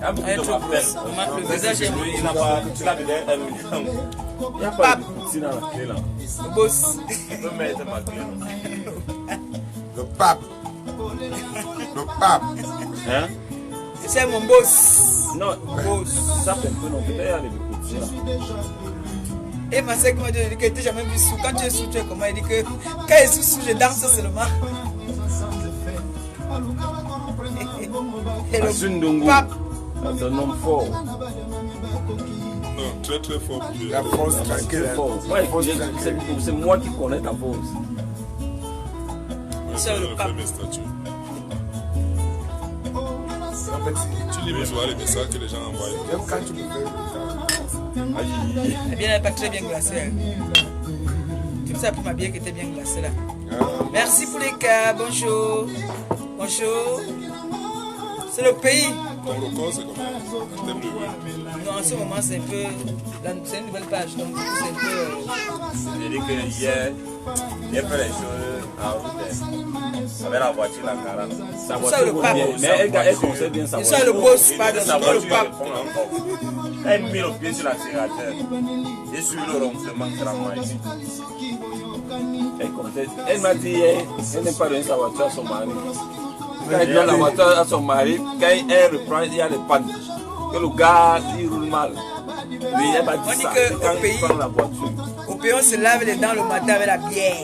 Le visage est il n'a pas. Tu l'as déjà un million. Il n'y a pas de poutine à la clé là. Le boss. Je peux mettre ma clé là. Le pape. Le pape. Hein? C'est mon boss. Non, boss. Ça fait un peu non. Peut-être il y a des poutines là. Et ma sœur m'a dit que tu n'as jamais vu sous. Quand tu es sous, tu es comment? Il dit que quand il est sous, je danse seulement. Et le pape. C'est un homme fort. Non, très très fort. La force tranquille. Ouais, c'est moi qui connais ta force. C'est le pape. En fait, Tu lis souvent les messages que les gens envoient. même quand tu me fais Eh bien, elle n'est pas très bien glacée. Tu me sais pour ma bière qui était bien glacée là. Merci pour les cas. Bonjour. Bonjour. C'est le pays. Ton record, c'est comment? T'aimes le vin? Non, en ce moment, c'est un peu. C'est une nouvelle page. Donc, c'est un peu. C'est-à-dire que hier, il a fait les choses en route. Avec la voiture, la 40. Sa Ça, le pape. Mais elle conseille bien sa Il voiture. soit le boss, pas de Sa le voiture, pape. elle fond encore. Elle met le pied sur l'accélérateur. Et sur le ronflement, c'est la magie. Elle m'a dit hier, elle n'est pas donné sa voiture à son mari. Quand elle donne la voiture à son mari, quand elle reprend, il y a des pannes. Que le gars, il roule mal. Oui, elle m'a On dit dit ça. que Quand au il pays, prend la voiture. au pays, on se lave les dents le matin avec la bière.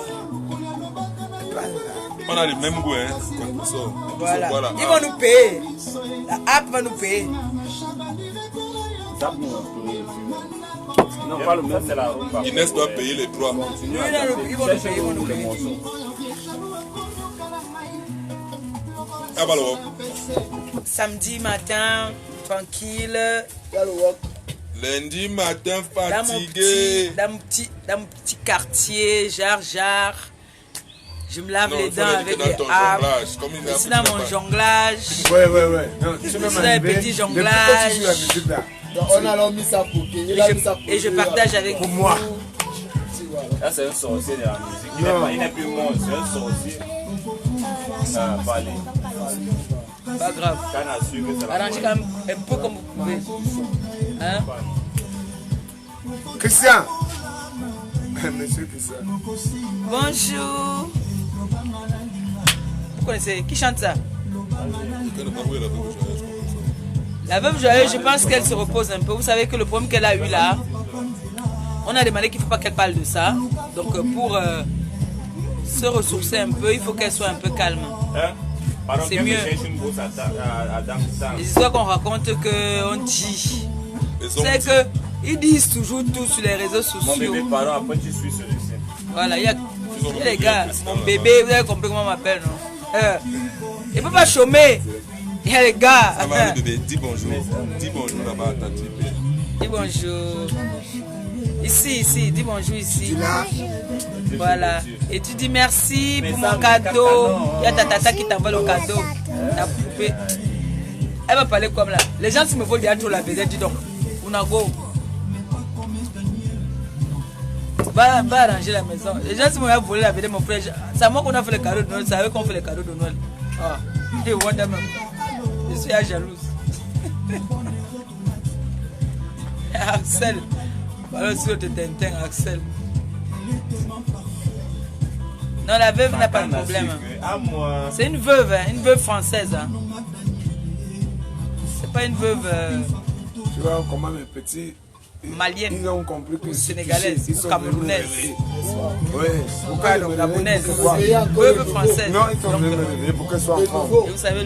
On a le même goût, hein, quand on sort. Voilà. Voilà. Ils vont nous payer. La app va nous payer. Ça, non, pas le même, c'est la rumba. Inès doit payer les droits. Ils vont nous payer, ils vont nous payer. Ah bah alors, Samedi matin, tranquille, lundi matin dans fatigué. mon petit quartier, Jar. Je me lave Non, les il faut dents l'éduquer avec dans les ton apps. jonglage, comme il a Je suis appris dans mon là-bas. jonglage. Ouais. Non, tu Je suis dans un petit jonglage. Depuis quand tu joues la musique là? Donc on a alors mis ça pour qui? Et je partage avec Pour vous. moi. Là, c'est un sorcier de la musique. Il n'est plus mort, c'est un sorcier. Ça va aller. Pas grave. Quand on a su que c'est la Arrangez quand même un peu comme vous pouvez. Hein? Christian. Monsieur Christian. Bonjour. Vous connaissez? Qui chante ça? La veuve joyeuse, je pense qu'elle se repose un peu. Vous savez que le problème qu'elle a eu là, on a demandé qu'il ne faut pas qu'elle parle de ça. Donc pour se ressourcer un peu, il faut qu'elle soit un peu calme. C'est mieux. Les histoires qu'on raconte, qu'on dit. C'est que ils disent toujours tout sur les réseaux sociaux. Mon bébé, pardon, après tu suis celui-ci. Voilà, il y a les gars, mon bébé, vous avez compris comment on m'appelle, non? Il ne peut pas chômer. Il y a les gars. Ça va, le bébé, dis bonjour. Dis bonjour là-bas à ta tripe. Dis bonjour. Ici, dis bonjour ici. Voilà. Et tu dis merci pour mon cadeau. Il y a ta tata qui t'envoie le cadeau. Ta poupée. Elle va parler comme là. Les gens, s'ils me volent déjà trop la vedette, dis donc. Unago. Va arranger la maison. Les gens, s'ils me volent la vedette, mon frère, c'est à moi qu'on a fait le cadeau de Noël. C'est à eux qu'on fait les cadeaux de Noël. Ah, et voilà même. Je suis jalouse. Axel. Alors sur le Tintin, Axel. Non, la veuve n'a pas de problème. C'est une veuve française. Hein. C'est pas une veuve Tu vois comment les petits malienne, ils ont compris que sénégalaise, ils sont camerounaise. Oui. Pourquoi donc gabonaise, veuve française. Non, ils sont venus me réveiller pour qu'elle soit en forme. Et vous savez,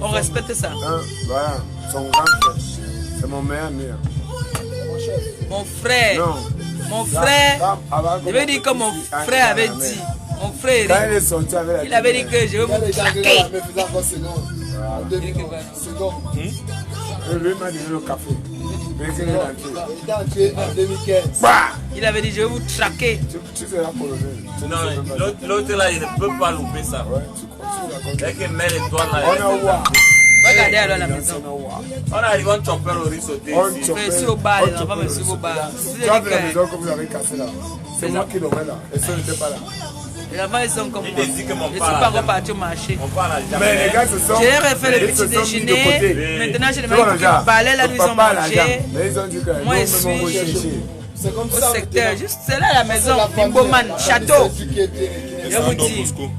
on respecte ça. Voilà, son grand frère. C'est mon meilleur ami. Mon frère. Non. Mon frère. Je veux dire que mon frère avait dit. Mon frère. Quand il est sorti avec la il avait dit que je vais vous traquer. Lui m'a donné le café. Il est entré en 2015. Il avait dit je vais vous traquer. Tu seras polonais. Non, l'autre là, il ne peut pas louper ça. Ouais, tu crois. Dès qu'il met l'étoile là, On a voir. Regardez alors la maison. on arrive, on chope le riz sauté ici. Je suis au bar, les enfants me suivent au bar. Tu as vu la maison que vous avez cassée là. C'est moi qui l'aurais là. Et ça n'était pas là. Les enfants, ils sont comme moi. Il dit que mon Je ne suis père pas a reparti au marché. Mon père n'a Mais jamais. les gars se sont. Je leur ai fait le ils se petit sont mis de déjeuner. côté. Maintenant, j'ai Tu demandé vois, qu'ils genre, parlaient, là, le ils ont papa, la mangé. jambe. Mais ils ont dit que Moi, nous, je même, on va suis- chercher. C'est comme Au ça. secteur, juste c'est là la maison, La famille, Bimboman, la château, famille, c'est éduqué, je vous Don dis, Bosco.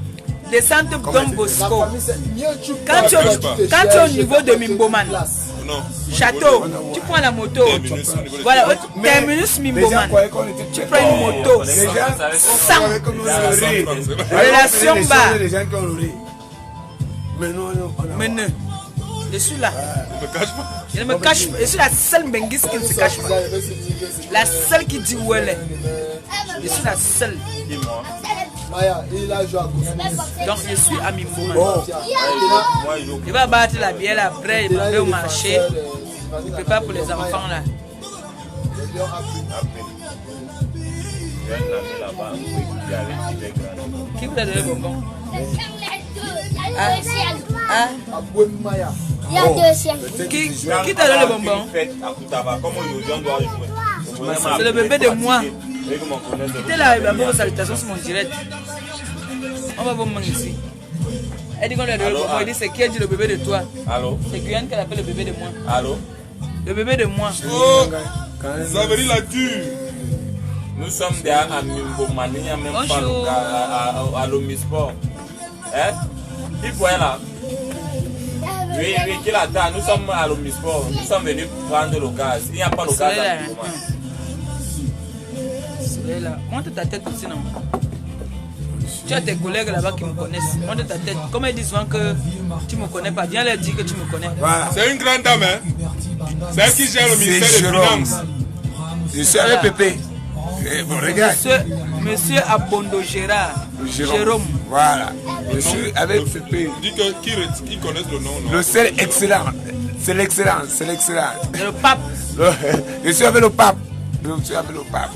descente Don La Bosco. famille, c'est mieux tu Quand parles, tu es au- toi, te quand tu es au cherches, niveau de tu te Mimboman. déplaces. Non. Château, tu prends la moto. Terminus, au niveau de- Voilà, Mais terminus les gens Mimboman. croyaient qu'on était Tu très prends une forts. moto. Les gens Sang. croyaient que nous, on aurait. Relation Les bas. gens qui ont roulé. Mais non, on a. Mais non, je suis là. Ne me cache pas. Je ne me cache pas. Je suis la seule Benguis qui ne se cache Vous pas. arrivez, c'est dit que c'est- La seule qui dit où elle est. Je suis la seule. Dis-moi. Maya, il a joué à Cosmos. Donc je suis à Mimboman. Oh, Moi, il joue. Il va battre la bielle après, il va aller au marché. Il prépare pour les enfants là. Je viens de l'amener là-bas. Pour étudier avec lui, avec Grandi. Qui vous a donné le bonbon? Maya. Il y a deux chiens. Qui t'a donné le bonbon? Fête à Koutava. Comment aujourd'hui on doit jouer? C'est le bébé de moi. Et comment on connaît C'était là, il va faire vos salutations sur mon direct. On va vous manger ici. Elle dit qu'on lui a donné le bonbon. Elle dit c'est qui a dit le bébé de toi? Allô? C'est Guyane qu'elle appelle le bébé de moi. Allô? Le bébé de moi. Oh, ça veut dire la dure. Nous sommes des à Mimboman, il n'y a même pas Bonjour. à l'Omisport. Hein? Il faut là. Oui, oui, qu'il attend. Nous sommes à l'Omisport. Nous sommes venus prendre le gaz. Il n'y a pas le gaz à Mimboman. C'est là. Monte ta tête aussi, non? Tu as tes collègues là-bas qui me connaissent. Monte ta tête. Comme ils disent souvent que tu ne me connais pas, viens leur dire que tu me connais. voilà. C'est une grande dame, hein. C'est elle qui gère le ministère C'est des Jérôme. Finances. Je suis avec Pépé. Et bon, regarde. Monsieur Abondo Gérard. Jérôme. Voilà. Je suis avec Pépé. Dis que qui connaissent le nom, non? Le seul excellent. C'est l'excellence. C'est l'excellence. C'est le pape. Je suis avec le pape. Je suis avec le pape.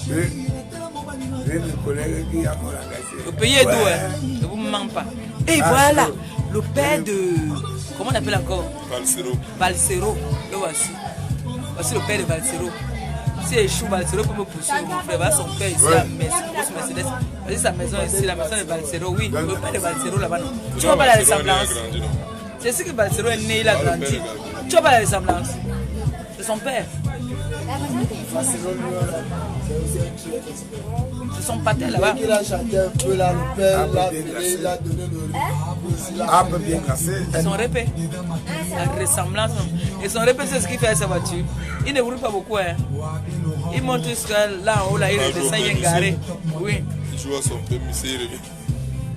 J'ai une collègue qui a mon engagé. Le pays est doux, hein. Ne vous ment pas. Et voilà, le père de. Comment on appelle encore? Valsero. Valsero. Le voici. Voici le père de Valsero. Si échoue, Valsero peut me poursuivre, mon frère. Voilà son père ici, la grosse Mercedes. Voici sa maison ici, la maison de Valsero. Oui, le père de Valsero là-bas. Non. Tu vois pas la ressemblance? C'est ce que Valsero est né, il a grandi. Tu vois pas la ressemblance? C'est son père. C'est son pâté là-bas. Il a chanté un peu là, le père, il a donné le. Arbre bien cassé. Son répé. La ressemblance. Et son répé, c'est ce qu'il fait à sa voiture. Il ne roule pas beaucoup. Hein. Il monte jusqu'à là en haut, là, il redescend, il est garé. Oui. Il joue à son père, mais c'est revenu.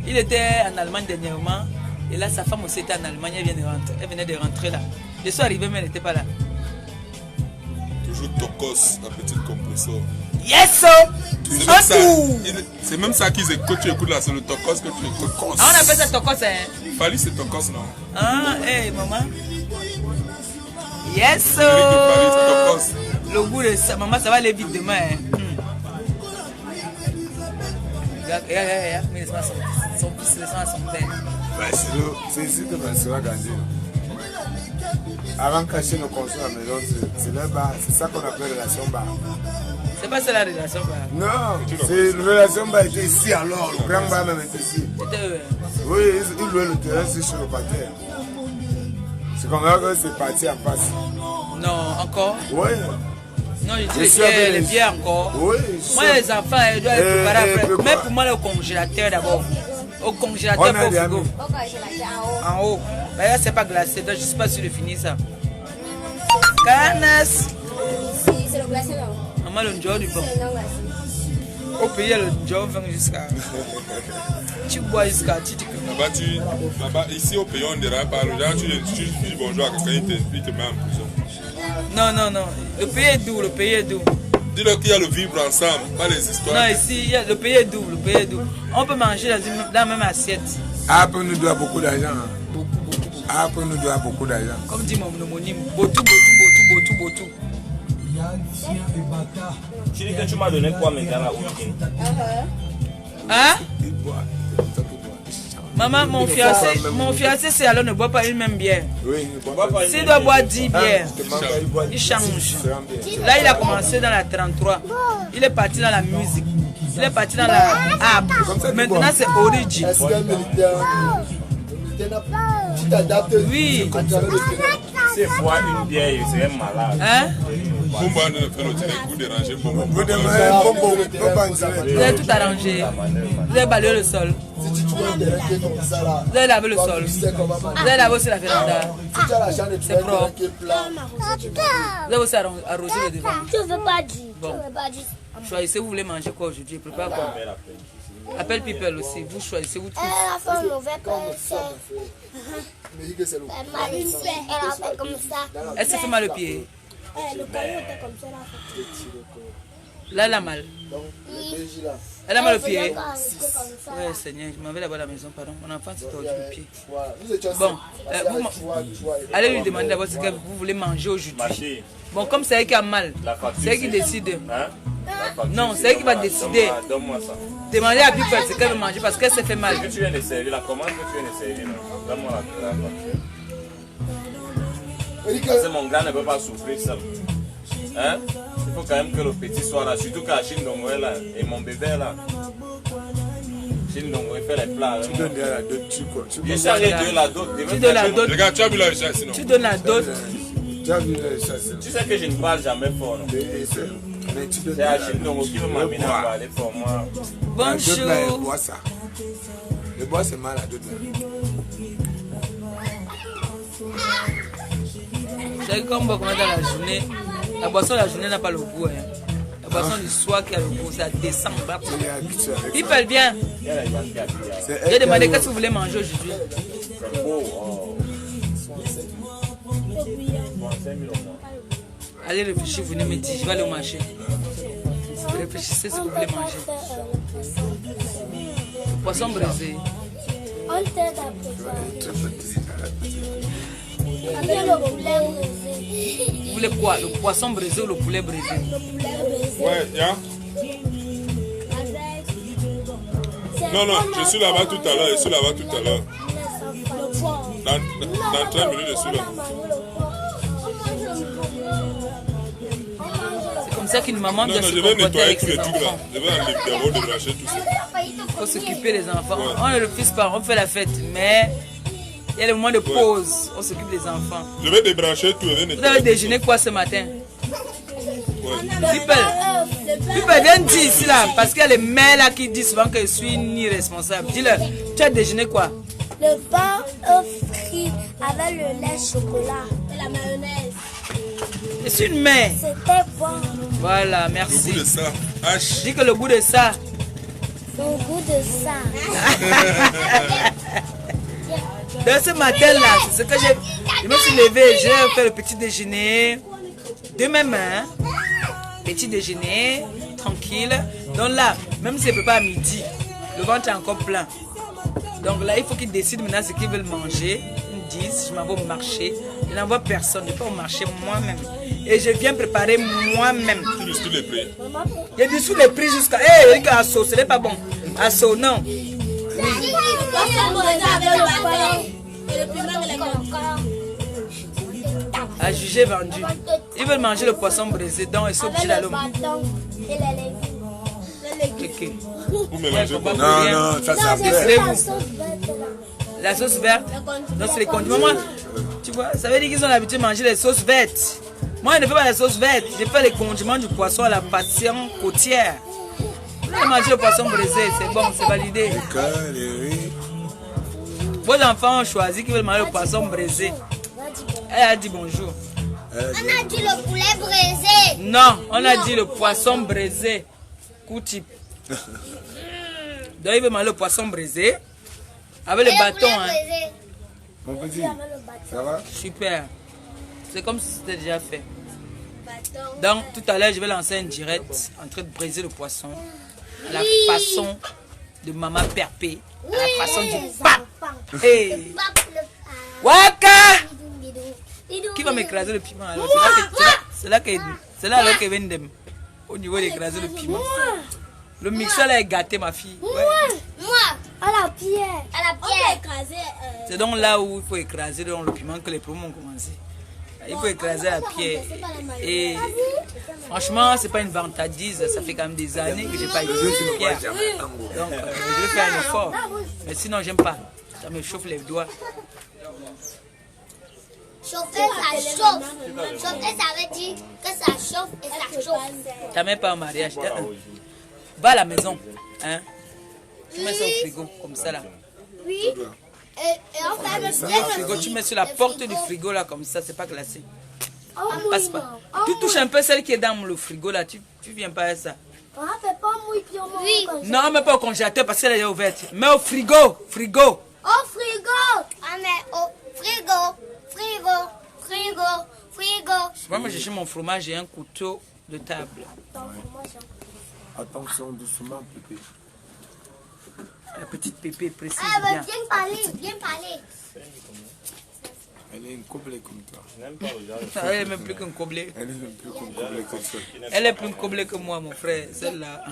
Il était en Allemagne dernièrement. Et là, sa femme aussi était en Allemagne. Elle venait de rentrer là. Je suis arrivé, mais elle n'était pas là. Toujours Tokos, la petite compresseur. Yes, so! C'est même ça, c'est même ça qu'ils écoutent, tu écoutes là, c'est le Tokos que tu écoutes. Ah, on appelle ça tokos, hein? Fali, c'est Tokos, non? Ah, hey, maman. Yes, so! Tokos. Le goût de ça, maman, ça va aller vite demain. Hein? Regarde, mais son fils, laisse-moi à son père. C'est ici que Valsero a grandi. Avant de cacher nos consommes à la maison, c'est le bar. C'est ça qu'on appelle relation bar. C'est pas ça la relation, bah. Non, c'est une relation bar était ici alors. Le grand bar même était ici. C'était eux. Oui, ils louaient le terrain ici chez le parterre. C'est comme ça que c'est parti en face. Non, encore? Oui. Non, je dis les pieds encore. Oui. Moi, les enfants, ils doivent être préparés après. Mais pour moi, le congélateur d'abord. Au congélateur, On a pas au des frigo. amis. En haut. Mais là, c'est pas glacé, donc je sais pas si je finis ça. Canas. C'est le glacé là. Maman, le jour du bon. C'est le non glacé. Au pays, le jour vient jusqu'à. Tu bois jusqu'à. Là-bas, ici au pays, on ne dira pas. Genre, tu dis bonjour à quelqu'un, il te met en prison. Non. Le pays est doux, le pays est doux. Dis-leur qu'il y a le vivre ensemble, pas les histoires. Non, ici, le pays est doux, le pays est doux. On peut manger dans la même assiette. Après, nous doit beaucoup d'argent. Beaucoup. Après, nous doit beaucoup d'argent. Comme dit mon homonyme, botou. Tu dis que tu m'as donné quoi maintenant là, Oudine? Hein? Il boit. Maman, mon fiancé, c'est alors ne boit pas une même bière. Oui, S'il doit boire 10 bières, il change. Là, il a commencé dans la 33. Il est parti dans la musique. Il est parti dans la app. Maintenant, c'est Origi. Est-ce qu'un militaire tu t'adaptes Oui. à travers le terrain? C'est boire une bière, il serait malade. Hein? Bomba ne fait le vous dérangez Bomba. Vous demandez Bombo, Vous avez tout arrangé. Vous avez balayé le sol. Si tu trouves un terrain qui est comme ça là, Vous avez lavé le sol. tu sais comment manger. Vous avez lavé aussi la véranda. Si tu as la chance de trouver un terrain propre. qui est plat, Vous avez aussi arrosé le devant. Tu veux pas dire. Bon. Tu veux pas dire. Choisissez, vous voulez manger quoi aujourd'hui? Prépare quoi? Appelle People aussi. Vous choisissez, vous tous. Elle a fait un mauvais conseil. mais dis que c'est le Elle a fait comme ça. Elle s'est fait mal au pied. Le caillou était comme ça là. Là, elle a mal. Donc, le PJ là, Elle a mal au Elle faisait pied. pas arrêter comme ça. Ouais, Seigneur, je m'en vais là-bas à la maison, pardon. Mon enfant s'est tordu le pied. voilà. Nous étions Bon, vous allez lui demander d'abord ce que vous voulez manger aujourd'hui. Marché, Bon, comme c'est elle qui a mal, la facture. c'est elle qui décide. Hein? La facture, Non, c'est elle qui va décider. Donne-moi ça. Demandez à People ce qu'elle veut manger parce qu'elle s'est fait mal. Que tu viens de servir, la commande que tu viens de servir, non? Donne-moi la facture. C'est mon gars ne peut pas souffrir seul. Hein? Il faut quand même que le petit soit là, surtout quand Chindongo est là et mon bébé est là. Chindongo il fait les plats. Tu donnes la dot, tu quoi. Je sais aller de la dot. Tu donnes la dot. Les gars, tu as vu la chasse sinon? Tu donnes la dot. Tu as vu les chasses. Tu sais que je ne parle jamais fort, non? Mais tu donnes C'est à Chindongo qui veut m'amener à parler pour moi. Bonjour. Le bois, ça. Le bois, c'est mal à d'autres là. C'est comme dans la journée. La boisson de la journée n'a pas le goût. Hein. La boisson du soir qui a le goût, ça descend. Il est habitué avec People, bien. Il y a les gens qui habitent là. J'ai demandé qu'est-ce que vous voulez manger aujourd'hui. C'est beau. Oh. 5 000 au moins. Allez réfléchir, vous venez me dire, je vais aller au marché. Réfléchissez ce que vous voulez manger. Poisson braisé. On t'aide après le poulet brisé. Vous voulez quoi? Le poisson braisé ou le poulet braisé? Ouais, ya. Non, non, je suis là-bas tout à l'heure, je suis là-bas tout à l'heure. Dans 30 minutes, je suis là. C'est comme ça qu'une maman Non, doit non, se je vais comporter nettoyer avec tous les ses trucs là. enfants. Je vais enlever, débrancher tout ça. Il faut s'occuper des enfants. On ne le fait pas, on fait la fête, mais il y a le moment de pause, on s'occupe des enfants. Je vais débrancher tout, je vais Vous avez nettoyer. déjeuné quoi ce matin? Ouais. People, viens dire ici là, parce qu'il y a les mères là qui disent souvent que je suis ni irresponsable. Dis-leur, tu as déjeuné quoi? Le pain frit avec le lait chocolat et la mayonnaise. Je suis une mère. C'était bon. Voilà, Le merci. goût de ça. H. Dis que le goût de ça. Le goût de ça. Donc ce matin là, c'est ce que je me suis levé, j'ai fait le petit déjeuner de mes mains. Petit déjeuner, tranquille. Donc là, même si je ne peux pas à midi, le ventre est encore plein. Donc là, il faut qu'ils décident maintenant ce qu'ils veulent manger. Ils me disent, je m'en vais au marché. Je n'envoie personne, je vais au marché moi-même. Et je viens préparer moi-même. Tu dis tous les prix. Il y a du sous les prix jusqu'à... Hé, hey, Asso, ce n'est pas bon. Asso, non. À juger vendu. Ils veulent manger le poisson braisé, donc ils sont obligés d'aller au marché. Ok. Vous mélangez pas. Non, non, ça c'est Décidez-vous. La sauce verte, donc c'est les condiments. Moi, tu vois, ça veut dire qu'ils ont l'habitude de manger les sauces vertes. Moi, je ne fais pas la sauce verte, je fais les condiments du poisson à la passion côtière. Vous allez manger le poisson braisé, c'est bon, c'est validé. Vos enfants ont choisi qu'ils veulent manger le poisson braisé. Elle a dit bonjour. On a dit le poulet braisé. Non, on a dit le poisson braisé. Coup type. Donc, il veut manger le poisson braisé avec le bâton. Hein. Mon petit, ça va? Super. C'est comme si c'était déjà fait. Donc, tout à l'heure, je vais lancer un direct en train de briser le poisson. À la façon de Maman Perpé. À la façon du pape. Hey. Waka! Qui va m'écraser le piment alors? C'est là alors que Vendem. Au niveau d'écraser le piment. Le mixeur là est gâté, ma fille. Ouais. Moi. À la pierre. À C'est donc là où il faut écraser dans le piment que les promos ont commencé. Il faut écraser la pierre. Et franchement, c'est pas une vantardise. Ça fait quand même des années que j'ai pas utilisé de pierre. Donc, je vais faire un effort. Mais sinon, j'aime pas. Ça me chauffe les doigts. Chauffer, ça chauffe. Chauffer, ça veut dire que ça chauffe et ça chauffe. T'as même pas un mariage. Va à la maison. Hein? Tu mets ça au frigo, comme ça là. Oui. Et on fait le Frigo, tu mets sur la porte du frigo là, comme ça, c'est pas glacé. On passe pas. Tu touches un peu celle qui est dans le frigo là, tu viens pas à ça. On fait pas mouille puis on oui. Non, mais pas au congélateur parce qu'elle est ouverte. Mais au frigo, frigo. Au frigo. Ah mais au frigo, frigo, frigo, frigo. Moi, je cherche mon fromage et un couteau de table. Attention, doucement, Pépé. La petite Pépé précise Ah bien. bah bien parler, bien parler. Elle est une coblée comme toi. Elle est même plus qu'un coblé. Elle est même plus comme coblée que toi. Elle est plus coblée que moi, mon frère. Celle-là.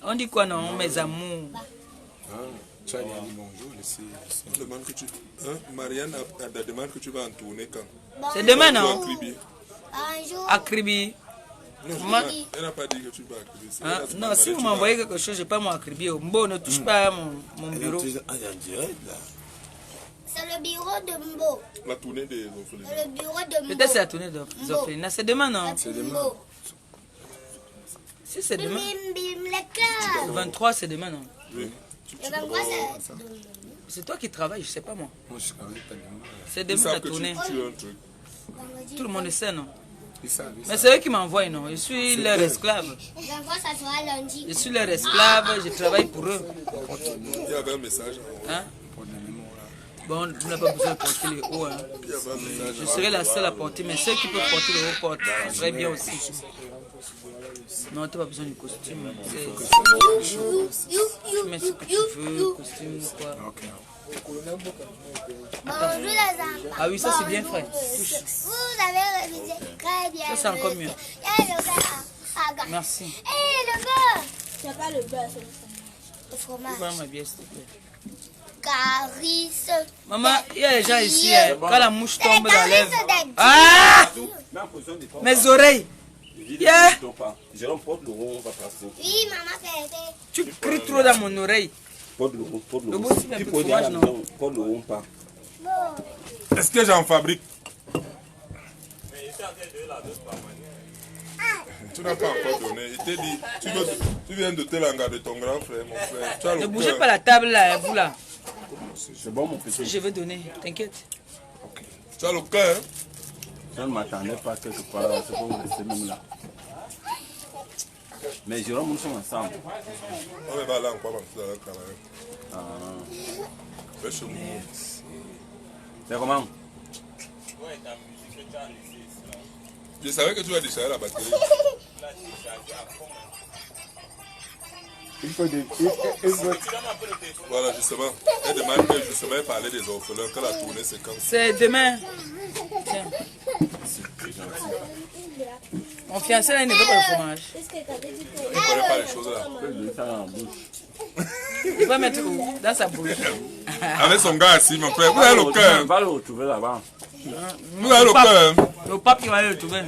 On dit quoi, non, mes amours? Tu as dit bonjour, laissez. Demande que tu... Hein? Marianne a demande que tu vas en tourner quand? C'est demain, Tu vas non? à Kribi. Bonjour. À Kribi. Non, elle n'a pas dit que tu vas à Kribi. Hein? Non, si vous m'envoyez quelque chose, je ne vais pas moi à Kribi. Mbo, ne touche pas à mon bureau. Elle est en direct là. C'est le bureau de Mbo. La tournée des orphelins. Le bureau de Mbo. Peut-être c'est la tournée d'orphelinat. C'est demain, non? C'est Mbo. Si c'est demain. Bim bim le cœur. Le 23, c'est demain, non? Oui. Le 23 c'est... C'est toi qui travailles, je sais pas moi. Moi, je travaille pas demain. C'est Ils demain la savent que tu tournée. as un truc. Tout le monde le sait, non? Ils savent. Mais c'est eux qui m'envoient, non? Je suis leur esclave. Le 23 ça sera lundi. Je suis leur esclave, je travaille pour eux. Il y avait un message. Hein? Bon, tu n'as pas besoin de porter les hauts. Hein. Il y avait un message. Je serai la seule à porter, mais ceux qui peuvent porter les hauts portent. Ça serait bien aussi. Non, tu n'as pas besoin du costume. Tu mets ce que tu veux, costume ou quoi. Bonjour les enfants. Ah oui, ça c'est bien fait. Vous avez révisé très bien. Ça, c'est encore mieux. Et le beurre. Merci. Et le beurre. C'est pas le beurre, c'est le fromage. Prends ma bière, s'il te plaît. Carisse. Maman, il y a des gens ici, hein, quand la mouche tombe dans la lèvre. Ah! Mes oreilles. Yeah. Jérôme, porte le rond, on va passer. Oui, maman fait. Tu cries trop dans mon oreille. Porte le rond, porte le Le rond. beau, tu mets un peu de fromage, non? Porte le rond, pas. Est-ce que j'en fabrique? Tu n'as pas encore donné. Il t'a dit, tu viens de te languer de ton grand frère, mon frère. Tu as le Ne bougez cœur. pas la table là, hein, vous là. C'est bon, mon petit. Je vais donner, t'inquiète. Tu as le cœur. Je ne m'attendais pas quelque part, c'est pour vous laisser même là. Mais Jérôme, nous sommes ensemble. On va là encore, parce que tu as travaillé. Fais chez nous. C'est comment? Je savais que tu vas décharger la batterie. Il faut des. Voilà, justement. Elle demande que justement elle parlait des orphelins, que la tournée c'est quand. C'est demain. Tiens. Mon fiancé là, il ne veut pas le fromage. Elle ne connaît pas les choses là. Il va mettre où? Dans sa bouche. Avec son gars assis, mon frère. Vous avez le cœur. Va le retrouver là-bas. Vous avez le cœur. Le pape qui va aller le trouver.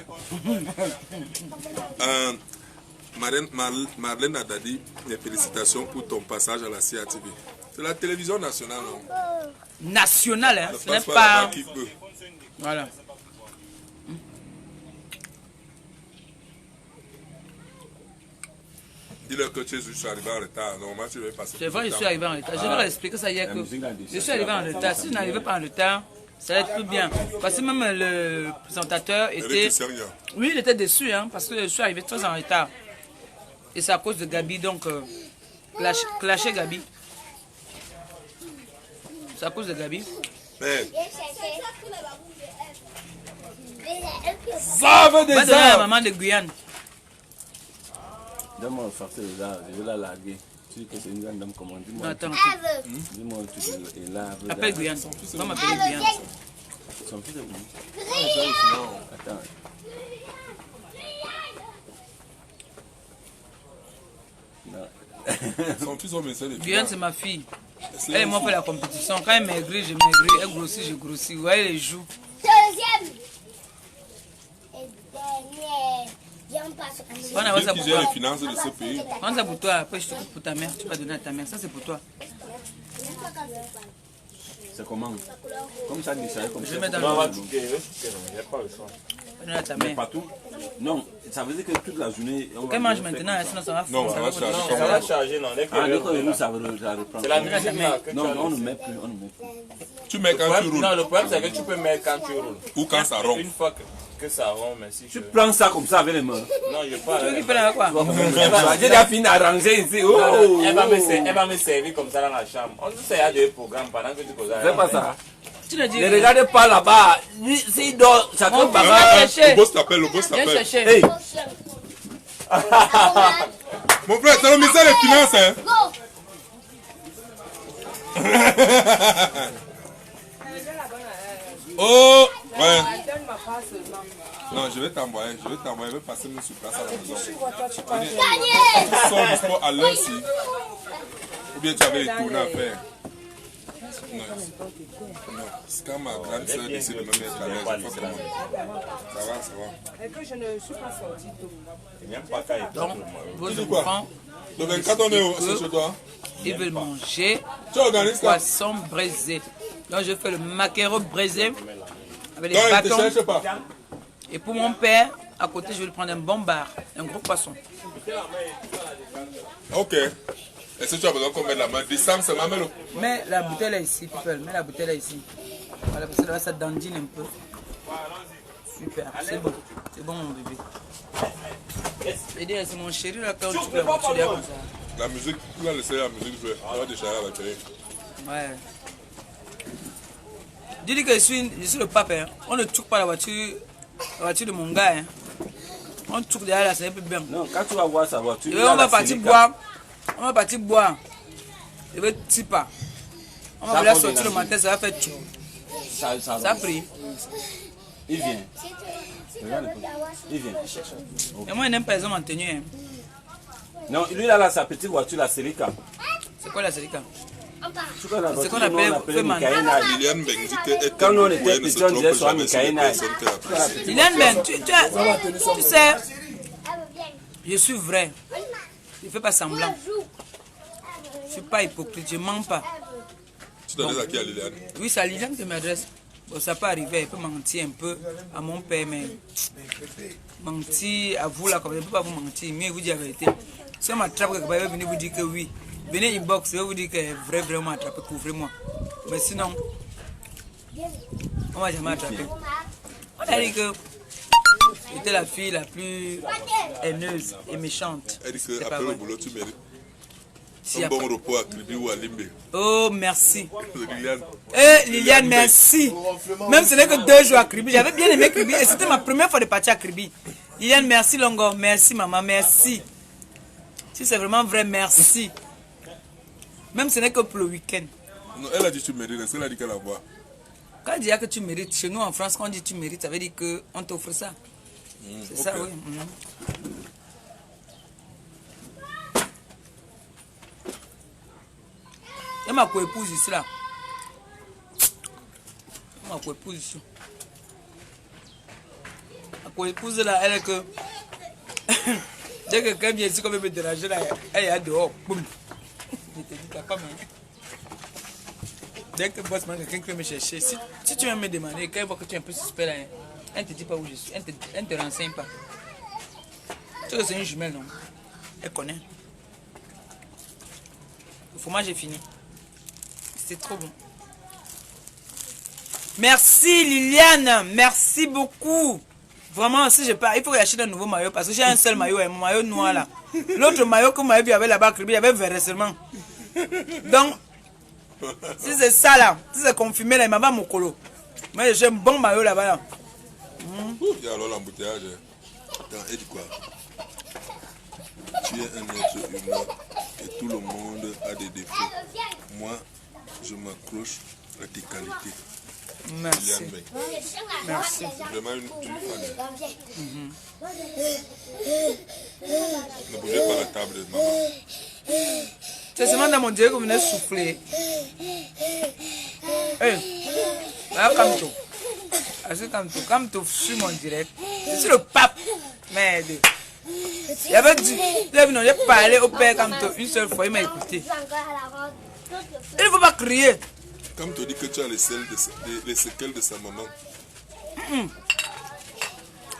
Marlène a dit des félicitations pour ton passage à la CATV. C'est la télévision nationale, non? National, hein. Ne Ce n'est passe pas là-bas pas. qui peut. Voilà. Dis-leur que tu es juste arrivé en retard. Normalement, tu vais passer. C'est vrai, je suis arrivé en retard. Je vais leur expliquer ça hier que je suis arrivé en retard. Si je n'arrivais pas en retard, ça allait être tout bien. Parce que même le présentateur était. Oui, il était déçu, hein, parce que je suis arrivé très en retard. Et c'est à cause de Gabi, donc. Clasher Gabi. C'est à cause de Gabi. Mais, Ça veut Va donner à la maman de Guyane. Donne-moi le farce de là, je vais la larguer. Tu dis que c'est une grande dame comment? Dis-moi. Non, attends. Dis-moi où tu es là. Appelle Guyane. Va m'appeler Guyane. Son fils est venu. Attends. son fils au ministère des Guyane, Finances. c'est ma fille. Elle et moi, on fait la compétition. Quand elle maigrit, je maigris. Elle grossit, je grossis. Vous voyez les joues. Deuxième. Et dernier. Viens, on passe au On a ça Qui pour gère toi. les finances de ce pays? Prends ça pour toi. Après, je te coupe pour ta mère. Tu vas donner à ta mère. Ça, c'est pour toi. C'est comment? Comme ça, ça comme Je ça. vais mettre Non, dans on va le touquer, il n'y a pas le choix. donner à ta Mais mère. partout? Non, ça veut dire que toute la journée. on va Qu'elle mange faire- maintenant, sinon ça va Non, ça va vous- charger. Ça va charger, non. Ah, dès qu'on est venu, ça reprend. C'est la musique là que tu Non, as on ne laissé. met plus, on ne met plus. Tu mets quand tu roules Non, le problème c'est que tu peux mettre quand tu roules. ou quand ça rompt. Une fois que ça rompt, mais si Tu je... prends ça comme ça avec les mains. Non, je pas. Tu veux qu'il prenne avec quoi? J'ai déjà fini d'arranger ici. Oh! Elle va me servir comme ça dans la chambre. On sait qu'il y a des programmes pendant que tu causes. Fais pas ça. Tu ne dis Ne rien. regardez pas là-bas. S'il dort, chacun Mon par fils là. va chercher. Le boss t'appelle, le boss Viens t'appelle. chercher. Hey! Mon frère, c'est le ministère des Finances, hein? Oh! Ouais. Non, je vais t'envoyer, je vais passer même sur place à la maison. Tu sors du sport à l'heure ci. Ou bien tu avais les tournées à faire. Non, c'est quand ma grande soeur décide de me mettre à l'aise. Ça va. Et que je ne suis pas sortie tôt. Donc, vos Tu dis quoi? enfants, Le 24, on est chez toi. ils veulent manger Tu organises ça? poisson braisé. Donc, je fais le maquereau braisé avec les Non, il ne te bâtons. cherche pas. Et pour mon père, à côté, je vais lui prendre un bon bar, un gros poisson. Ok. Est-ce que tu as besoin qu'on mette la main? Décembre, c'est ma mère. Mets la bouteille là ici, people. Mets la bouteille là ici. Voilà, parce que là, ça dandine un peu. Super, c'est bon. C'est bon, mon bébé. Et dire, c'est mon chéri là, quand tu peux la voiture derrière comme ça. La musique, tu vas laisser la musique jouer. On va décharger la batterie. Ouais. Dis-lui que je suis le pape. Hein. On ne touche pas la voiture de mon gars. Hein. On touche derrière là, c'est un peu bien. Non, quand tu vas voir sa voiture. Et on va partir boire. On va partir boire. Je vais tipa. On va vouloir sortir le matin, ça va faire tout. Ça a pris. Il vient. Il vient. Et moi, il n'aime pas les hommes en tenue. Hein. Non, lui, il a là, sa petite voiture, la Celica. C'est quoi la Celica? C'est quoi la voiture? qu'on appelle Feman. Liliane Bengdi était Quand nous on était petits, on disait soit Mikaïna. Liliane Ben, tu sais, je suis vrai. Je ne fais pas semblant. Je ne suis pas hypocrite, je ne mens pas. Tu t'adresses à qui, à Liliane? Oui, c'est à Liliane que je m'adresse. Bon, ça peut arriver, elle peut mentir un peu à mon père, mais mentir à vous là, comme je ne peux pas vous mentir, mais vous dire la vérité. Si on m'attrape quelque part, elle va venir vous dire que oui. Venez inbox, je vais vous dire que vrai, vraiment attrapé, couvrez-moi. Mais sinon, on ne va jamais attraper. On a dit que j'étais la fille la plus haineuse et méchante. Elle dit C'est pas qu'après le vrai. boulot, tu mérites Si, un bon repos à Kribi ou à Limbe. Oh, merci. Liliane. Liliane, merci. Même si ce n'est que 2 jours à Kribi. J'avais bien aimé Kribi et c'était ma première fois de partir à Kribi. Liliane, merci Longo. Merci maman, merci. Si c'est vraiment vrai, merci. Même si ce n'est que pour le week-end. Non, elle a dit tu mérites, est-ce qu'elle a dit qu'elle envoie? Quand il dit que tu mérites, chez nous en France, quand on dit tu mérites, ça veut dire qu'on t'offre ça. C'est ça, oui. Et ma co-épouse ici, là. Ma co-épouse ici. Ma co-épouse, là, elle est que... Dès que quelqu'un vient ici, comme elle me dérange, là, elle est dehors. Boum. Je te dis, t'as pas mal. Dès que boss man, quelqu'un qui veut me chercher, si tu viens me demander, quand elle voit que tu es un peu suspect, là, elle ne te dit pas où je suis, elle ne te renseigne pas. Tu sais que c'est une jumelle, non? Elle connaît. Le fromage est fini. C'est trop bon. Merci Liliane, merci beaucoup. Vraiment, si je pars, il faut que j'achète un nouveau maillot parce que j'ai un seul maillot, mon maillot noir là. L'autre maillot que vous m'avez vu avec là-bas, il y avait vert seulement. Donc, si c'est ça là, si c'est confirmé là, il m'a pas mon colo. Mais j'ai un bon maillot là-bas là. Il y a alors l'embouteillage. Attends, elle dit quoi? Tu es un être humain et tout le monde a des défauts. Moi, je m'accroche à tes qualités. Merci. Liliane Bengdi. Merci. Vraiment une fan. Ne bougez pas la table, maman. C'est seulement dans mon dieu que vous venez souffler. Voilà, Kamto. Kamto sur mon direct. Je suis le pape. Merde. Il avait dit, j'ai parlé au père Kamto une seule fois, il m'a écouté. Il ne faut pas crier. Kamto dit que tu as les séquelles de sa maman.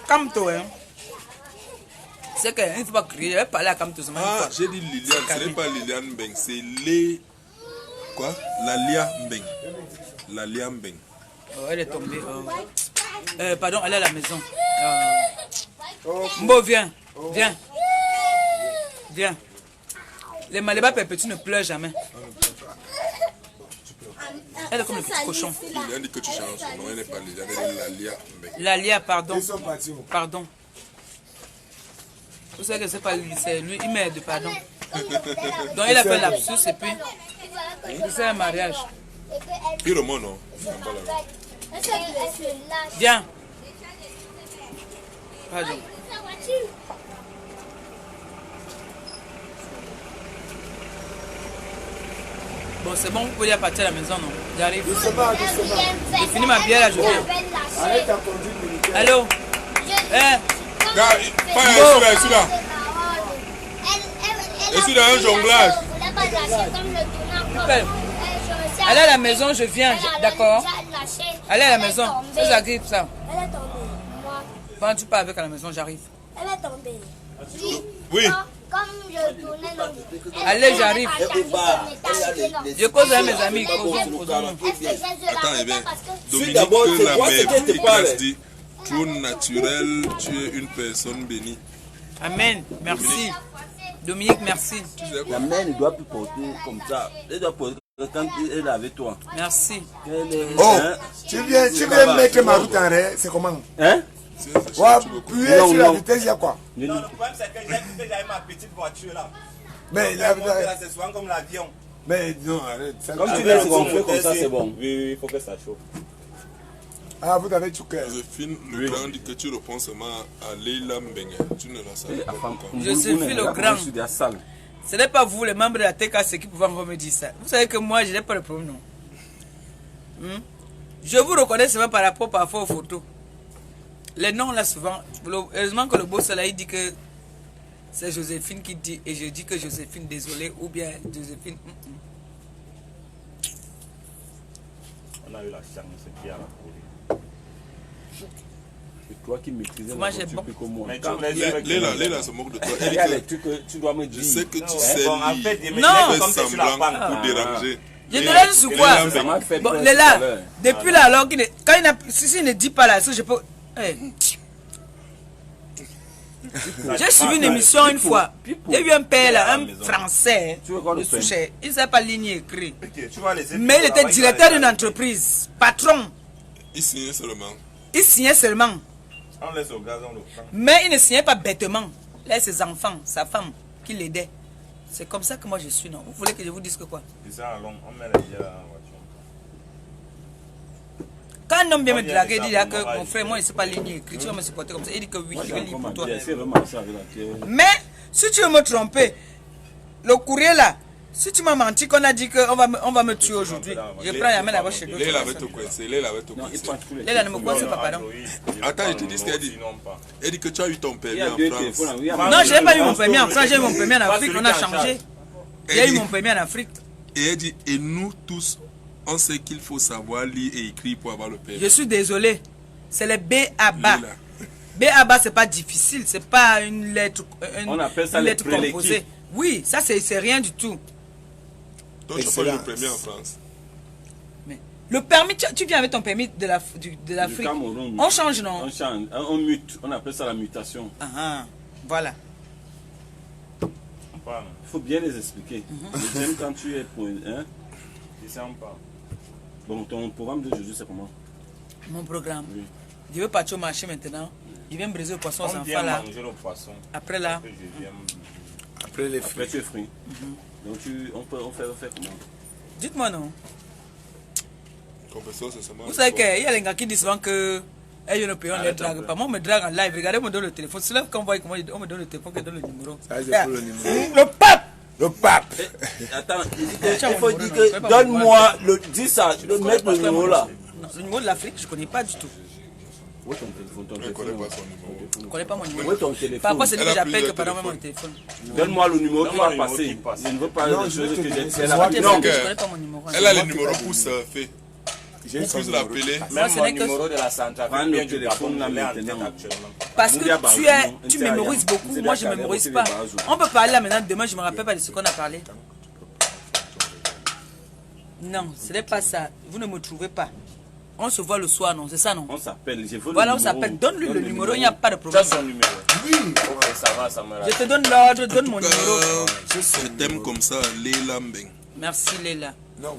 Kamto, hein. C'est qu'il ne faut pas crier, je vais parler à Kamto. Ah, j'ai dit Liliane, ce n'est pas Liliane Mbeng, c'est les... Quoi? Lalia Mbeng. Lalia Mbeng. Oh, elle est tombée. Pardon, elle est à la maison. Mbo, viens. Viens. Viens. Les Maléba Perpétues ne pleurent jamais. Elle est comme le petit cochon. Liliane dit que tu changes son nom, elle n'est pas Liliane, elle est Lalia Mbeng. Lalia, pardon. Pardon. Vous savez que c'est pas lui, c'est lui, il m'aide, pardon. Donc il a fait l'absus et puis c'est un mariage. Puis le mot, non? Viens. Pardon. Bon, c'est bon, vous pouvez partir à la maison, non? J'arrive. J'ai fini ma bière là, je viens. Allô? Je suis dans un jonglage. Allez à la maison, je viens, d'accord? Allez à la maison, c'est ça grippe ça. Elle est tombée. Quand tu pars avec à la maison, j'arrive. Elle est tombée. Oui. Comme je tournais, allez, j'arrive. Je cause à mes amis. Attends, eh bien, Dominique, la mère Nicolas dit, trop naturel, tu es une personne bénie. Amen, merci. Dominique, merci. La mère ne doit plus porter comme ça. Elle doit porter quand elle est avec toi. Merci. Oh, tu viens mettre ma route en raie, c'est comment? Hein? Puis sur la vitesse, il y a quoi? Le problème, c'est que j'avais ma petite voiture là. Mais c'est souvent comme l'avion. Mais non, arrête. Comme tu laisses gonfler comme ça, c'est bon. Oui, il faut que ça chauffe. Ah, vous avez tout cœur. Joséphine, le grand dit que tu réponds seulement à Leila Mbenge. Tu ne la savais pas encore. Joséphine le grand. Ce n'est pas vous, les membres de la TKC, qui pouvez encore me dire ça. Vous savez que moi, je n'ai pas de problème, non. Je vous reconnais seulement par rapport parfois aux photos. Les noms, là, souvent, heureusement que le boss, là, il dit que c'est Joséphine qui dit, et je dis que Joséphine, désolé, ou bien Joséphine... On a eu la chance, c'est qui a la cour. C'est toi qui maîtrisais moi, la voiture plus que moi. Léla se moque de toi. Elle dit que tu dois me dire. Je sais que tu sais non, semblant pour déranger. Je te laisse sur quoi? Bon, Léla, depuis là, alors, quand il ne dit pas là, je peux... J'ai suivi une émission une fois. Il y a eu un père là, un français, le Souchet. Il ne savait pas ligner écrit. Mais il était directeur d'une entreprise, patron. Il signait seulement. Il signait seulement. On laisse au gaz, on le prend. Mais il ne signait pas bêtement. Là, ses enfants, sa femme, qui l'aidaient. C'est comme ça que moi je suis, non? Vous voulez que je vous dise que quoi? C'est ça, on met les bières dans la voiture. Quand un homme vient me draguer, il dit là que mon frère, moi, il ne sait pas ligner écrit. Tu vas me supporter comme ça. Il dit que oui, je vais lire pour toi. Mais si tu veux me tromper, le courrier là, si tu m'as menti qu'on a dit qu'on va me tuer aujourd'hui, je prends la main là-bas chez d'autres. Léla avait te coincé. Léla ne me coince pas, pardon. Attends, je te dis ce qu'elle dit. Elle dit que tu as eu ton permis en France. Non, je n'ai pas eu mon permis en France, j'ai eu mon permis en Afrique, on a changé. J'ai eu mon permis en Afrique. Et elle dit, et nous tous, on sait qu'il faut savoir lire et écrire pour avoir le permis. Je suis désolé, c'est les B.A.B.A. B.A.B.A. c'est pas difficile, c'est pas une lettre, on appelle ça une lettre composée. Oui, ça c'est rien du tout. Toi, tu as pas eu le permis en France. Mais le permis, tu viens avec ton permis de l'Afrique. On change, non? On change, on mute, on appelle ça la mutation. Voilà. Il faut bien les expliquer. J'aime quand tu es pour un. Bon, ton programme de Jésus, c'est comment? Mon programme. Oui. Je vais partir au marché maintenant. Je viens briser le poisson aux enfants là. Après là. Après les fruits. Après tu es fruits. Donc on fait comment? Dites-moi non. Vous savez qu'il y a les gars qui disent souvent que ils ne payent, on ne les drague pas. Moi on me drague en live. Regardez, on me donne le téléphone. C'est là qu'on voit comment on me donne le téléphone, qu'on donne le numéro. Ça, c'est pour le numéro. Le pape! Le pape. Attends, il faut dire que donne-moi le 10 à mettre le numéro là. Non, le numéro de l'Afrique, je ne connais pas du tout. Où est ton téléphone? Je ne connais pas son numéro. Je ne connais pas mon Où numéro. est ton téléphone? Parfois, c'est lui que Elle a j'appelle que plusieurs pendant mon téléphone. Donne-moi le numéro qui va passer. Je ne veux pas de choses que j'ai. C'est la Je non. ne connais pas mon numéro. Elle a le numéro pour surfer. J'ai Pour plus l'appeler. Même ce mon n'est que- numéro de la centrale, Prends bien le du téléphone Gabon, là je l'ai en tête maintenant. actuellement. Parce que tu mémorises beaucoup, moi je ne mémorise pas. On peut parler là maintenant, demain je ne me rappelle pas de ce qu'on a parlé. Non, ce n'est pas ça. Vous ne me trouvez pas. On se voit le soir, non? C'est ça, non? On s'appelle. Voilà, on s'appelle. Donne-lui le numéro, il n'y a pas de problème. Tu as son numéro. Oui. Ok, ça va, ça me Je rassure. te donne l'ordre, donne mon numéro. Je t'aime comme ça, Leila Mbeng. Merci, Léla. Non.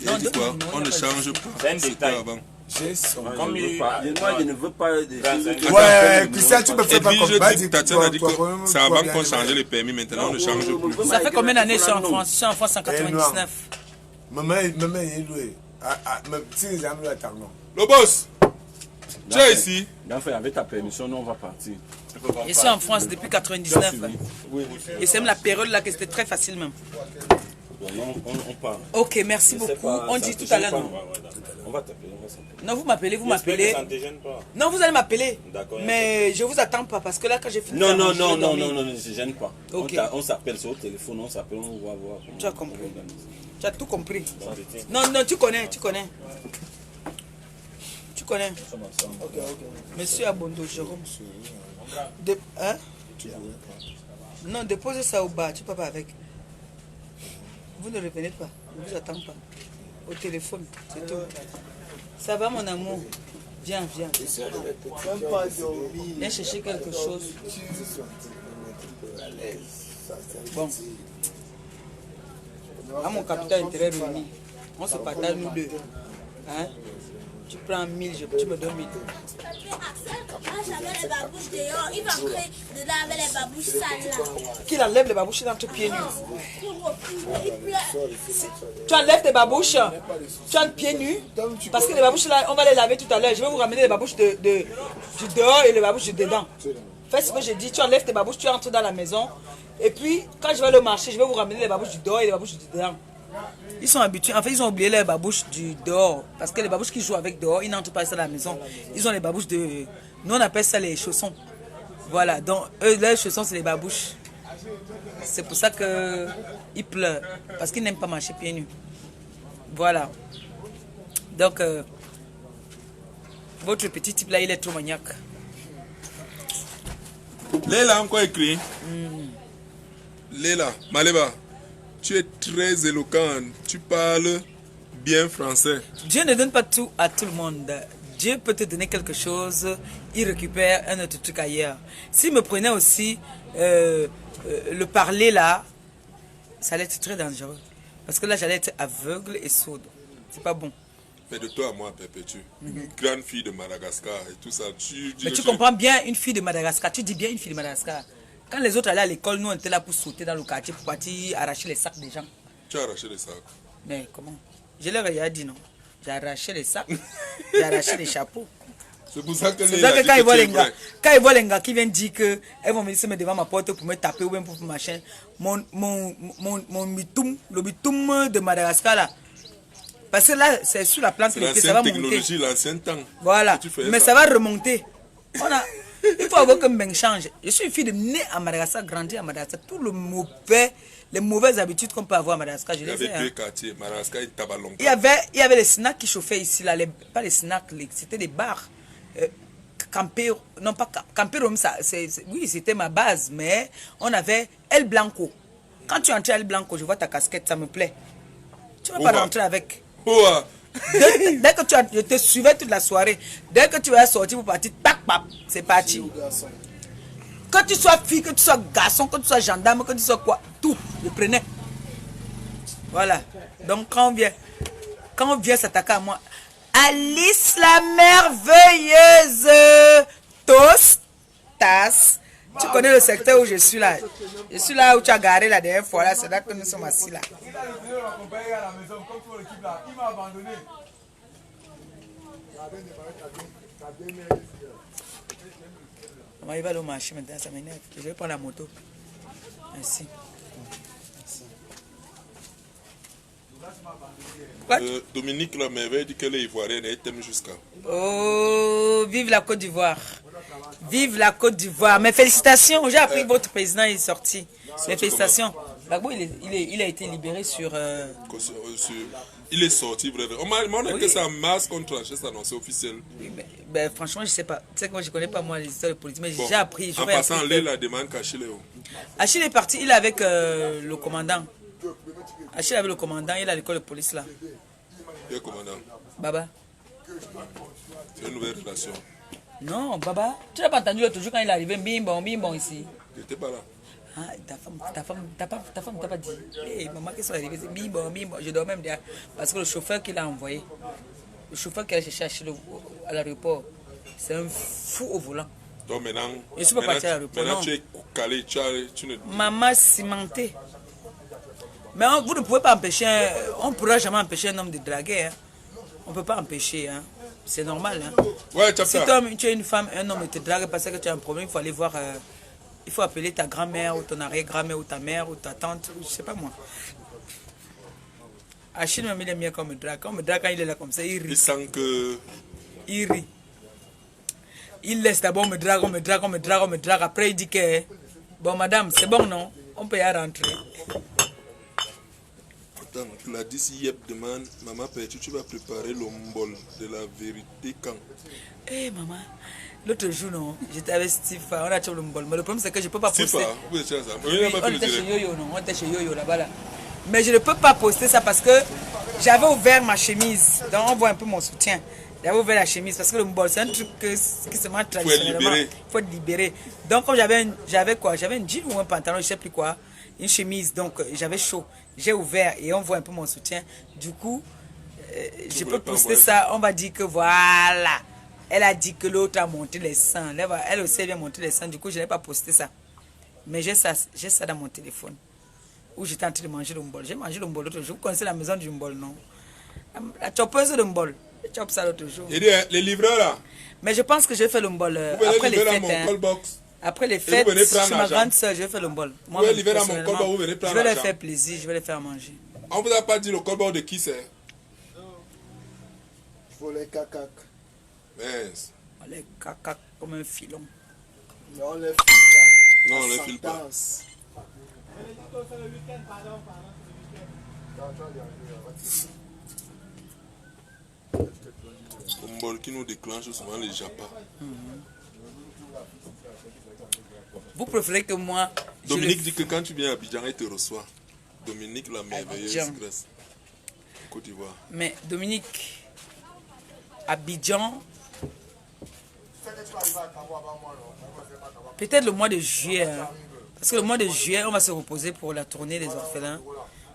Il a dit donne quoi? mon numéro, On il y ne a pas de change souci. pas. C'est un C'était détail. avant. J'ai son. Moi, Comme je il- ne veux pas. Ouais, Christian, tu me fais pas Edwige comme ça. dit que Tatiana a dit que c'est avant qu'on changeait les permis, maintenant on ne change plus. Ça fait combien d'années sur en France? Je suis en France en 99. Maman, il est loué. Si les amis l'attendent. Le boss, tu es ici. D'enfant, avec ta permission, nous on va partir. Je suis en France depuis 99. Oui. Et c'est même la période là que c'était très facile même. On part. Ok, merci beaucoup. On dit tout à l'heure. Non, On va t'appeler, on va s'appeler. non, vous m'appelez, vous J'espère que m'appelez. ça ne te gêne pas. Non, vous allez m'appeler. D'accord. Mais je vous attends pas parce que là, quand j'ai fini. Non, de non, manger, non, je vais non, dormir. non, non, ne se gêne pas. Ok. On s'appelle sur le téléphone, on s'appelle, on va voir. Tu as compris. Tu as tout compris. Ça te tient. Non, non, tu connais, tu connais. Tu connais. Monsieur Abondo, Jérôme. Hein? Non, déposez ça au bas, tu peux pas avec. Vous ne revenez pas, ne vous attends pas. Au téléphone, c'est tout. Ça va mon amour? Viens, viens. Même pas dormir. Viens chercher quelque chose. Bon. À mon capital intérêt réuni, on se partage nous deux. Hein? Tu prends 1000, tu me donnes 1000. J'avais les babouches dehors, il va entrer dedans avec les babouches sales là. Qu'il enlève les babouches dans tes pieds nus. Il pleure. Tu enlèves tes babouches, tu entres pieds nus. Parce que les babouches là, on va les laver tout à l'heure. Je vais vous ramener les babouches du dehors et les babouches du dedans. Fais ce que j'ai dit, tu enlèves tes babouches, tu entres dans la maison. Et puis, quand je vais le marcher, je vais vous ramener les babouches du dehors et les babouches du dedans. Ils sont habitués, en fait, ils ont oublié les babouches du dehors. Parce que les babouches qui jouent avec dehors, ils n'entrent pas ça dans la maison. Ils ont les babouches de. Nous, on appelle ça les chaussons. Voilà, donc eux, les chaussons, c'est les babouches. C'est pour ça qu'ils pleurent. Parce qu'ils n'aiment pas marcher pieds nus. Voilà. Donc, votre petit type là, il est trop maniaque. Léla a encore écrit. Léla, Maleba, tu es très éloquente. Tu parles bien français. Dieu ne donne pas tout à tout le monde. Dieu peut te donner quelque chose, il récupère un autre truc ailleurs. S'il me prenait aussi le parler là, ça allait être très dangereux. Parce que là, j'allais être aveugle et sourde. C'est pas bon. Mais de toi à moi, Perpétue, une grande fille de Madagascar et tout ça, Mais tu comprends bien une fille de Madagascar. Tu dis bien une fille de Madagascar. Quand les autres allaient à l'école, nous on était là pour sauter dans le quartier, pour partir arracher les sacs des gens. Tu as arraché les sacs. Mais comment? Je leur ai dit non. J'ai arraché les sacs, j'ai arraché les chapeaux. C'est pour ça que C'est Léla ça que dit quand ils voient tu es les gars, vrai. quand ils voient les gars qui viennent dire que elles vont venir se mettre devant ma porte pour me taper ou bien pour machin, mon bitoum, le bitoum de Madagascar là. Parce que là, c'est sur la plante C'est l'été, ça va l'ancienne monter. technologie, l'ancien temps. Voilà. que tu fais Mais ça va remonter. Il faut avoir que Mbeng change. Je suis une fille de née à Madagascar, grandie à Madagascar. Tout les mauvaises habitudes qu'on peut avoir à Madagascar, je Il y les ai. avait deux quartiers, Madagascar et Tabalonga. Il y avait les snacks qui chauffaient ici, là, pas les snacks, c'était des bars. Campero, non pas Campero, oui, c'était ma base, mais on avait El Blanco. Quand tu entrais à El Blanco, je vois ta casquette, ça me plaît. Tu ne vas pas rentrer avec. Ouah. Dès que je te suivais toute la soirée, dès que tu vas sortir pour partir, tac, pap, c'est parti. Que tu sois fille, que tu sois garçon, que tu sois gendarme, que tu sois quoi, tout, je prenais. Voilà. Donc quand on vient s'attaquer à moi, Alice la merveilleuse, Tostas. Tu connais le secteur où je suis là. Je suis là où tu as garé la dernière fois là, c'est là que nous sommes assis là. Il va aller au marché maintenant, ça m'énerve. Je vais prendre la moto. Merci. Dominique la merveille dit qu'elle est ivoirienne et elle t'aime jusqu'à. Oh, vive la Côte d'Ivoire. Vive la Côte d'Ivoire. Mes félicitations. J'ai appris que votre président est sorti. Mes félicitations. Gbagbo, il a été libéré sur... Il est sorti, bref. On m'a demandé que c'est en mars qu'on tranchait ça, non, c'est officiel. Oui, ben, franchement, je sais pas. Tu sais que moi, je connais pas moi les histoires de politique, mais j'ai appris. En passant, la demande qu'Achille est où? Achille est parti, il est avec le commandant. Achille est avec le commandant, il est à l'école de police là. Qui est le commandant? Baba. C'est une nouvelle relation. Non, Baba. Tu n'as pas entendu l'autre jour quand il est arrivé, bim bon ici. Il n'était pas là. Ah, ta femme t'a pas dit. Hey, maman, qu'est-ce qui est arrivé? C'est bim bon. Je dormais même derrière. Parce que le chauffeur qu'il a envoyé, le chauffeur qui a cherché Achille à l'aéroport, c'est un fou au volant. Donc maintenant, je suis pas parti à l'aéroport. Maintenant, tu es calé, tu ne... Maman cimentée. Mais vous ne pouvez pas empêcher, on ne pourra jamais empêcher un homme de draguer. Hein. On ne peut pas empêcher. Hein. C'est normal. Hein. Ouais, si tu es une femme, un homme te drague parce que tu as un problème, il faut aller voir, il faut appeler ta grand-mère ou ton arrière-grand-mère ou ta mère ou ta tante, ou je ne sais pas moi. Achille m'a mis les miens comme drague. Quand me drague, quand il est là comme ça, il rit. Il sent que... Il rit. Il laisse d'abord, on me drague. Après, il dit que, bon, madame, c'est bon, non? On peut y rentrer. Attends, Gladys Yep demande, maman Pétu, tu vas préparer l'ombol de la vérité quand? Eh maman, l'autre jour non, j'étais avec Steve, on a tué l'ombol, mais le problème c'est que je ne peux pas poster. Steve, vous étiez ensemble? Oui, on était chez Yoyo, non, on était chez Yoyo là-bas là. Mais je ne peux pas poster ça parce que j'avais ouvert ma chemise, donc on voit un peu mon soutien. J'avais ouvert la chemise parce que le mbol c'est un truc qui se mange traditionnellement. Il faut être libéré. Donc comme j'avais un jean ou un pantalon, je ne sais plus quoi, une chemise, donc j'avais chaud. J'ai ouvert et on voit un peu mon soutien. Du coup, je peux poster ça. On va dire que voilà. Elle a dit que l'autre a monté les seins. Elle aussi vient monter les seins. Du coup, je n'ai pas posté ça. Mais j'ai ça dans mon téléphone. Où j'étais en train de manger le mbol. J'ai mangé le mbol l'autre jour. Vous connaissez la maison du mbol, non? La choppeuse de mbol. Je chope ça l'autre jour. Et les livreurs là? Mais je pense que je vais faire le mbol après les fêtes. Après les fêtes, je me rends seule, je vais faire le bol. Moi, je vais leur faire plaisir, je vais les faire manger. On vous a pas dit le colbord de qui c'est? Il faut les cacac. Mince. Les cacac comme un filon. Non, on les file pas. Non, on les file pas. Le bol qui nous déclenche souvent les japas. Vous préférez que moi... Dominique dit que quand tu viens à Abidjan, il te reçoit. Dominique la merveilleuse Grèce. Côte d'Ivoire. Mais Dominique, Abidjan... Peut-être le mois de juillet. Hein, parce que le mois de juillet, on va se reposer pour la tournée des orphelins.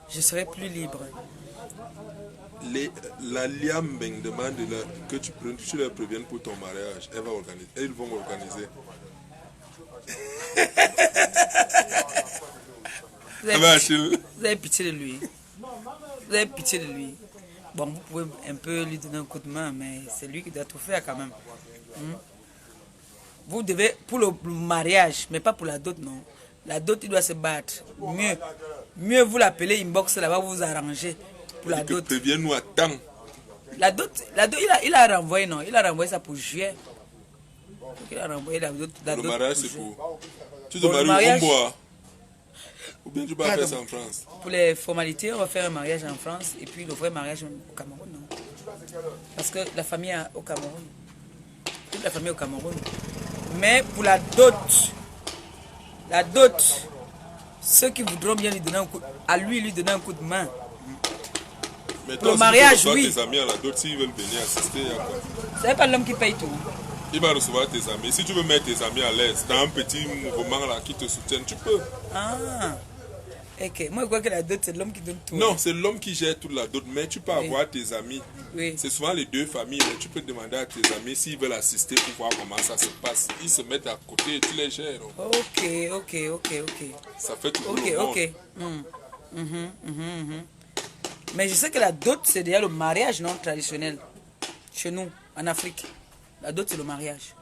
Je serai plus libre. La Liam Beng demande que tu leur préviennes pour ton mariage. Ils vont organiser. Vous avez pitié de lui. Vous avez pitié de lui. Bon, vous pouvez un peu lui donner un coup de main, mais c'est lui qui doit tout faire quand même. Vous devez, pour le mariage, mais pas pour la dot, non. La dot, il doit se battre. Mieux vous l'appelez inbox là-bas, vous vous arrangez pour la dot. Préviens-nous à temps. La dot, il a renvoyé, non. Il a renvoyé ça pour juillet. Il a renvoyé la dot. Le mariage, c'est pour... Tu te maries au bois. Ou bien tu peux faire ça en France? Pour les formalités, on va faire un mariage en France et puis le vrai mariage au Cameroun. Non? Parce que la famille est au Cameroun. Toute la famille est au Cameroun. Mais pour la dot, ceux qui voudront bien lui donner un coup, lui donner un coup de main. Mais pour le mariage, oui. Tes amis à la dot, s'ils veulent venir assister, il y a quoi? C'est pas l'homme qui paye tout. Il va recevoir tes amis. Si tu veux mettre tes amis à l'aise, dans un petit mouvement là qui te soutienne, tu peux. Ah, ok. Moi, je crois que la dot, c'est l'homme qui donne tout. Non, c'est l'homme qui gère toute la dot, mais tu peux avoir tes amis. Oui. C'est souvent les deux familles, mais tu peux demander à tes amis s'ils veulent assister pour voir comment ça se passe. Ils se mettent à côté et tu les gères. Ok. Ça fait toujours le monde. Ok. Mais je sais que la dot, c'est déjà le mariage non traditionnel. Chez nous, en Afrique. La dot, c'est le mariage.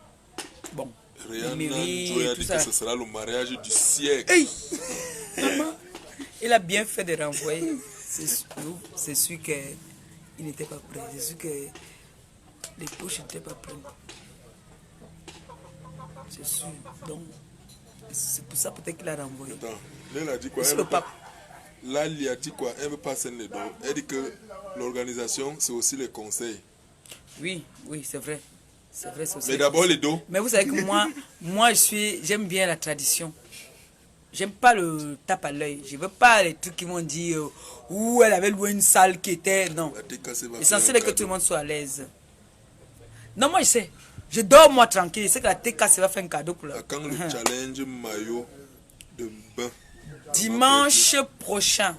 Bon. Rihanna Joy a dit que ce sera le mariage du siècle. Hey! Maman, il a bien fait de renvoyer. c'est sûr qu'il n'était pas prêt. C'est sûr que les poches n'étaient pas prêtes. C'est sûr. Donc, c'est pour ça peut-être qu'il a renvoyé. Attends, elle a dit quoi? C'est le pape. Là, il a dit quoi? Elle ne veut pas s'en les dos. Elle dit que l'organisation, c'est aussi les conseils. Oui, c'est vrai. C'est vrai, c'est aussi. Mais d'abord les dos. Mais vous savez que moi j'aime bien la tradition. J'aime pas le tape à l'œil. Je veux pas les trucs qui m'ont dit où elle avait loué une salle qui était. Non. L'essentiel est que tout le monde soit à l'aise. Non, moi je sais. Je dors moi tranquille. Je sais que la TK va faire un cadeau pour la. Quand le challenge maillot de bain. Dimanche prochain.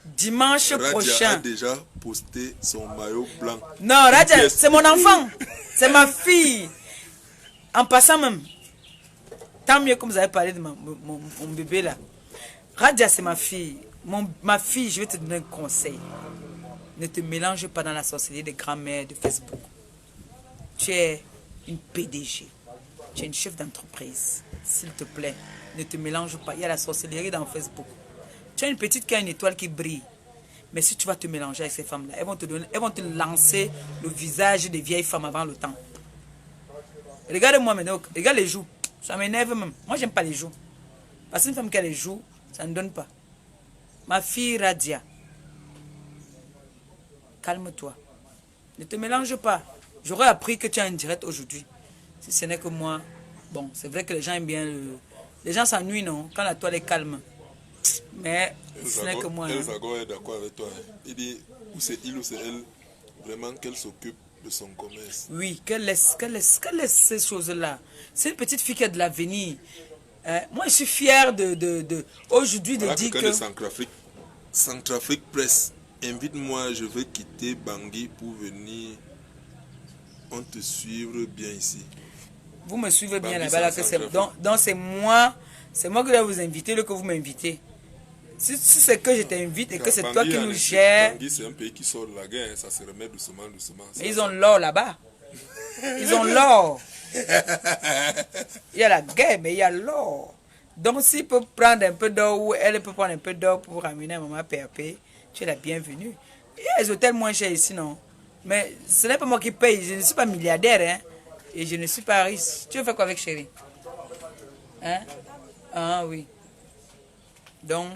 Radia a déjà posté son maillot blanc. Non, Radia, c'est mon enfant. C'est ma fille. En passant même. Tant mieux que vous avez parlé de mon bébé là. Radia, c'est ma fille. Ma fille, je vais te donner un conseil. Ne te mélange pas dans la sorcellerie des grands-mères de Facebook. Tu es une PDG. Tu es une chef d'entreprise. S'il te plaît, ne te mélange pas. Il y a la sorcellerie dans Facebook. Tu as une petite qui a une étoile qui brille. Mais si tu vas te mélanger avec ces femmes-là, elles vont te lancer le visage des vieilles femmes avant le temps. Regarde-moi maintenant, regarde les joues. Ça m'énerve même. Moi, j'aime pas les joues. Parce qu'une femme qui a les joues, ça ne donne pas. Ma fille Radia, calme-toi. Ne te mélange pas. J'aurais appris que tu as une direct aujourd'hui. Si ce n'est que moi, bon, c'est vrai que les gens aiment bien le... Les gens s'ennuient, non? Quand la toile est calme. Mais ce n'est que moi. Elzago est d'accord avec toi. Il dit, ou c'est il ou c'est elle, vraiment qu'elle s'occupe de son commerce. Oui, qu'elle laisse ces choses-là. C'est une petite fille qui a de l'avenir. Moi, je suis fier aujourd'hui de dire que... Centrafrique Presse, invite-moi, je vais quitter Bangui pour venir. On te suivre bien ici. Vous me suivez bien là-bas. Donc c'est moi qui dois vous inviter, que vous m'invitez. Si c'est que je t'invite et que c'est toi qui nous gères... Bangui, c'est un pays qui sort de la guerre, ça se remet doucement. Mais ils ont l'or là-bas. Ils ont l'or. Il y a la guerre, mais il y a l'or. Donc s'il peut prendre un peu d'or ou elle peut prendre un peu d'or pour ramener à maman PAP, tu es la bienvenue. Il y a les hôtels moins chers ici, non? Mais ce n'est pas moi qui paye. Je ne suis pas milliardaire, hein? Et je ne suis pas riche. Tu veux faire quoi avec chérie? Hein? Ah oui. Donc,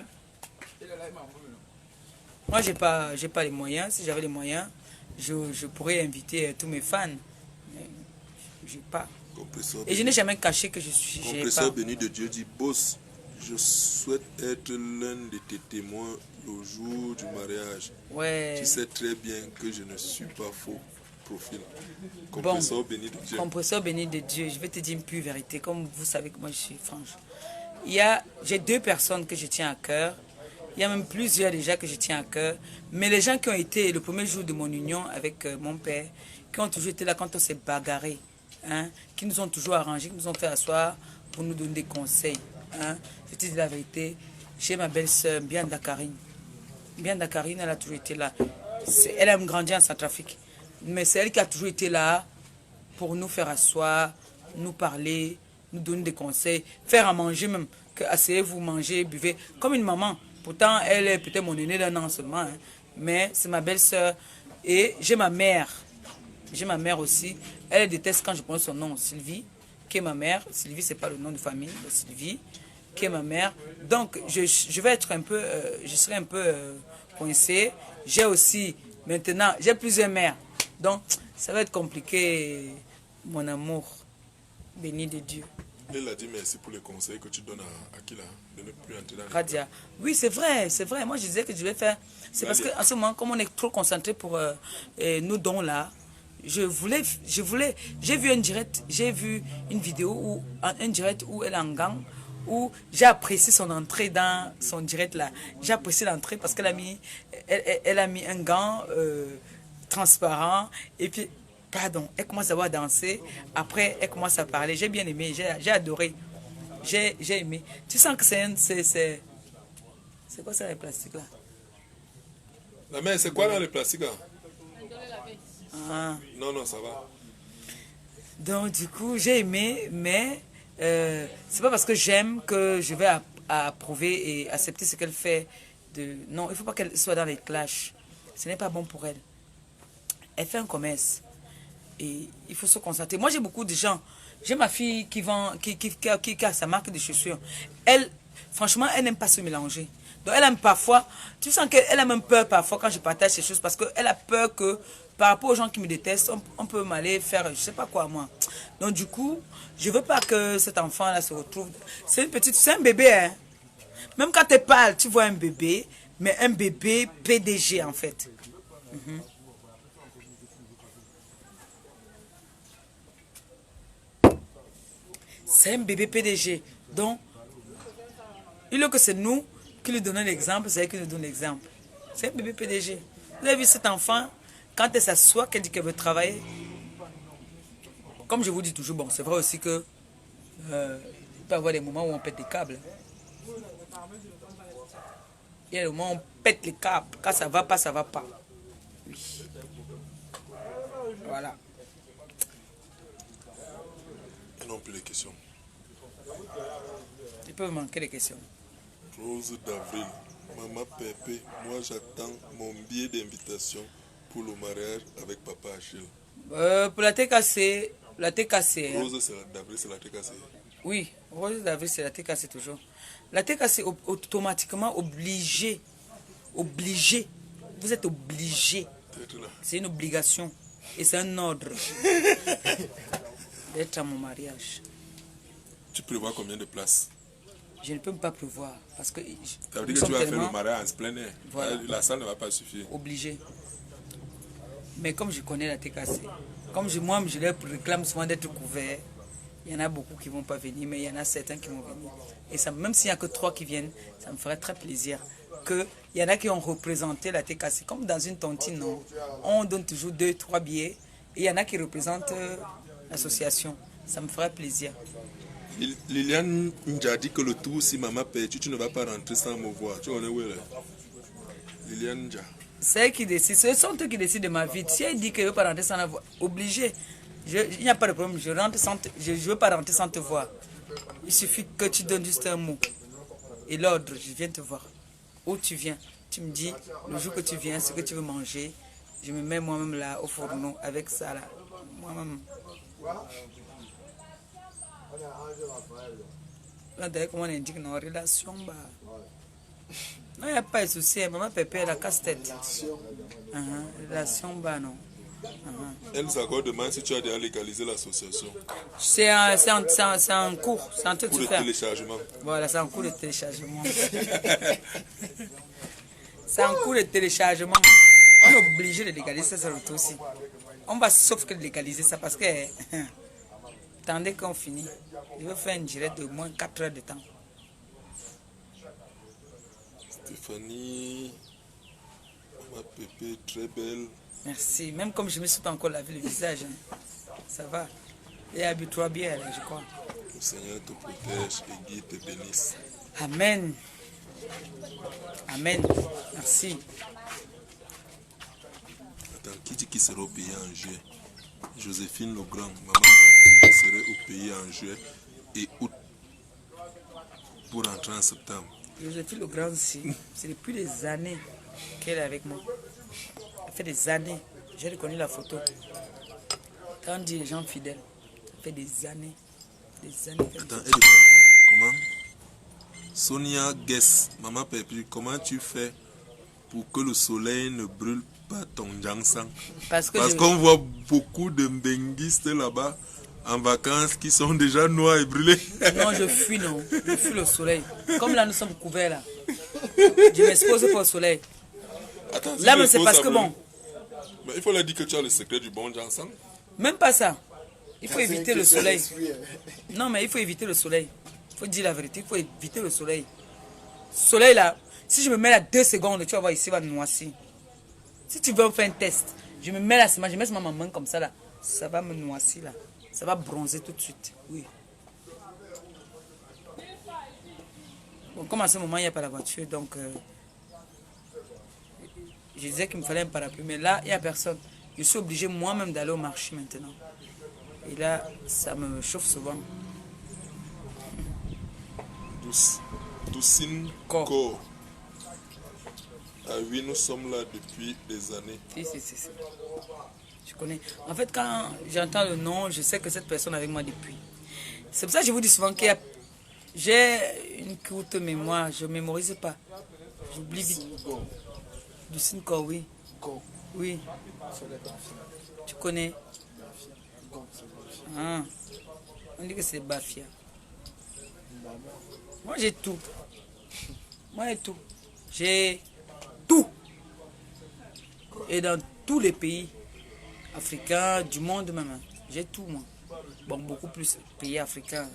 moi, j'ai pas les moyens. Si j'avais les moyens, je pourrais inviter tous mes fans. Mais j'ai pas. Et je n'ai jamais caché que je suis. Compresseur béni de Dieu dit, boss, je souhaite être l'un de tes témoins le jour du mariage. Ouais. Tu sais très bien que je ne suis pas faux profil. Compresseur béni de Dieu. Compresseur béni de Dieu. Je vais te dire une pure vérité. Comme vous savez que moi je suis franche. J'ai 2 personnes que je tiens à cœur. Il y a même plusieurs déjà que je tiens à cœur. Mais les gens qui ont été le premier jour de mon union avec mon père, qui ont toujours été là quand on s'est bagarré, hein, qui nous ont toujours arrangé, qui nous ont fait asseoir pour nous donner des conseils. Hein. Je te dis la vérité. J'ai ma belle-sœur, Bianda Karine. Bianda Karine, elle a toujours été là. Elle a grandi en Centrafrique. Mais c'est elle qui a toujours été là pour nous faire asseoir, nous parler, nous donner des conseils, faire à manger même. Asseyez-vous, mangez, buvez. Comme une maman. Pourtant, elle est peut-être mon aînée d'un an seulement. Hein. Mais c'est ma belle-sœur. Et j'ai ma mère. J'ai ma mère aussi. Elle déteste quand je prononce son nom, Sylvie, qui est ma mère. Sylvie, c'est pas le nom de famille, mais Sylvie, qui est ma mère. Donc, je vais être un peu, je serai un peu coincé. J'ai aussi, maintenant, j'ai plusieurs mères. Donc, ça va être compliqué, mon amour, béni de Dieu. Elle a dit merci pour les conseils que tu donnes à Akila, de ne plus entrer dans les... Radia. Oui, c'est vrai, c'est vrai. Moi, je disais que je vais faire... C'est parce qu'en ce moment, comme on est trop concentré pour nos dons là, j'ai vu une vidéo, un direct où elle est en gang, où j'ai apprécié son entrée dans son direct là. J'ai apprécié l'entrée parce qu'elle a mis, elle a mis un gant transparent et puis, pardon, elle commence à avoir dansé. Après, elle commence à parler. J'ai bien aimé, j'ai adoré. J'ai aimé. Tu sens que c'est quoi ça les plastiques là? La mère, c'est quoi dans les plastiques là? Ah. Non, ça va. Donc, du coup, j'ai aimé, mais c'est pas parce que j'aime que je vais approuver et accepter ce qu'elle fait Non, il ne faut pas qu'elle soit dans les clashs. Ce n'est pas bon pour elle. Elle fait un commerce. Et il faut se concentrer. Moi, j'ai beaucoup de gens. J'ai ma fille qui a sa marque de chaussures. Elle, franchement, elle n'aime pas se mélanger. Donc, elle aime parfois... Tu sens qu'elle a même peur parfois quand je partage ces choses. Parce qu'elle a peur que, par rapport aux gens qui me détestent, on peut m'aller faire je ne sais pas quoi, moi. Donc, du coup, je ne veux pas que cet enfant-là se retrouve... C'est un bébé, hein. Même quand tu parles, tu vois un bébé, mais un bébé PDG, en fait. C'est un bébé PDG. Donc, il est que c'est nous qui lui donnons l'exemple, c'est elle qui nous donne l'exemple. C'est un bébé PDG. Vous avez vu cet enfant, quand elle s'assoit, qu'elle dit qu'elle veut travailler. Comme je vous dis toujours, bon, c'est vrai aussi que il peut y avoir des moments où on pète des câbles. Il y a des moments où on pète les câbles. Quand ça va pas, ça va pas. Oui. Voilà. Et non plus les questions. Il peut me manquer des questions. Rose d'avril. Maman Pépé, moi j'attends mon billet d'invitation pour le mariage avec Papa Achille. Pour la TKC, Rose d'avril, c'est la TKC. Oui, Rose d'avril, c'est la TKC toujours. La TKC est automatiquement obligée. Obligée. Vous êtes obligé. C'est une obligation. Et c'est un ordre d'être à mon mariage. Tu prévois combien de places? Je ne peux pas prévoir. Parce que ça veut dire que tu vas faire le mariage en plein air. Voilà. La salle ne va pas suffire. Obligé. Mais comme je connais la TKC, comme moi je leur réclame souvent d'être couvert, il y en a beaucoup qui ne vont pas venir, mais il y en a certains qui vont venir. Et ça, même s'il n'y a que 3 qui viennent, ça me ferait très plaisir. Il y en a qui ont représenté la TKC. Comme dans une tontine, non, on donne toujours 2-3 billets. Et il y en a qui représentent l'association. Ça me ferait plaisir. Liliane a dit que le tour, si maman paye, tu ne vas pas rentrer sans me voir. Tu connais où elle est? Liliane Nja. C'est elle qui décide. Ce sont eux qui décident de ma vie. Si elle dit qu'elle ne veut pas rentrer sans la voir, obligé. Il n'y a pas de problème. Je ne veux pas rentrer sans te voir. Il suffit que tu donnes juste un mot. Et l'ordre, je viens te voir. Où tu viens? Tu me dis, le jour que tu viens, ce que tu veux manger, je me mets moi-même là au fourneau avec ça là. Moi-même. Là, d'ailleurs, comment on indique nos relations, bah. Non, il n'y a pas de souci. Maman Pépé, la casse-tête. Relation, bah non. Elle nous a demandé si tu as déjà légalisé l'association. C'est en cours. C'est en train de se faire. Téléchargement. Voilà, c'est en cours de téléchargement. C'est en cours de téléchargement. On est obligé de légaliser ça aussi. On va sauf que légaliser ça parce que... Attendez qu'on finit. Je vais faire une direct de moins 4 heures de temps. Stéphanie, ma Pépé, très belle. Merci. Même comme je me suis pas encore lavé le visage. Hein. Ça va. Et habille-toi bien, je crois. Le Seigneur te protège et guide te bénisse. Amen. Amen. Merci. Attends, qui dit qu'il sera au pays en juillet? Joséphine Legrand, maman Pépé, serait au pays en juillet et août pour rentrer en septembre. Joséphine Legrand, c'est depuis des années qu'elle est avec moi. Ça fait des années. J'ai reconnu la photo. Quand on dit les gens fidèles, ça fait des années. Des années. Attends, elle est quoi? Comment? Sonia Guess, maman Pépé, comment tu fais pour que le soleil ne brûle pas ton jangsang? Parce qu'on voit beaucoup de mbenguistes là-bas en vacances qui sont déjà noirs et brûlés. Non, je fuis, non. Je fuis le soleil. Comme là, nous sommes couverts là. Je m'expose pas au soleil. Attends, là, mais c'est parce que bon. Mais il faut leur dire que tu as le secret du bon jangsang. Même pas ça. Il faut éviter le soleil. Non, mais il faut éviter le soleil. Il faut dire la vérité. Il faut éviter le soleil. Soleil là, si je me mets là 2 secondes, tu vas voir ici, va noircir. Si tu veux faire un test, je me mets là, je mets ma main comme ça là. Ça va me noircir là. Ça va bronzer tout de suite. Oui. Bon, comme à ce moment, il n'y a pas la voiture, donc... je disais qu'il me fallait un parapluie, mais là, il n'y a personne. Je suis obligé moi-même d'aller au marché maintenant. Et là, ça me chauffe souvent. Doucine Ko. Ah oui, nous sommes là depuis des années. Si. Je connais. En fait, quand j'entends le nom, je sais que cette personne est avec moi depuis. C'est pour ça que je vous dis souvent que j'ai une courte mémoire. Je ne mémorise pas. J'oublie vite. Du Sinko, oui. Oui. Tu connais? Ah. On dit que c'est Bafia. Moi, j'ai tout. J'ai tout. Et dans tous les pays africains, du monde même. J'ai tout, moi. Bon, beaucoup plus pays africains.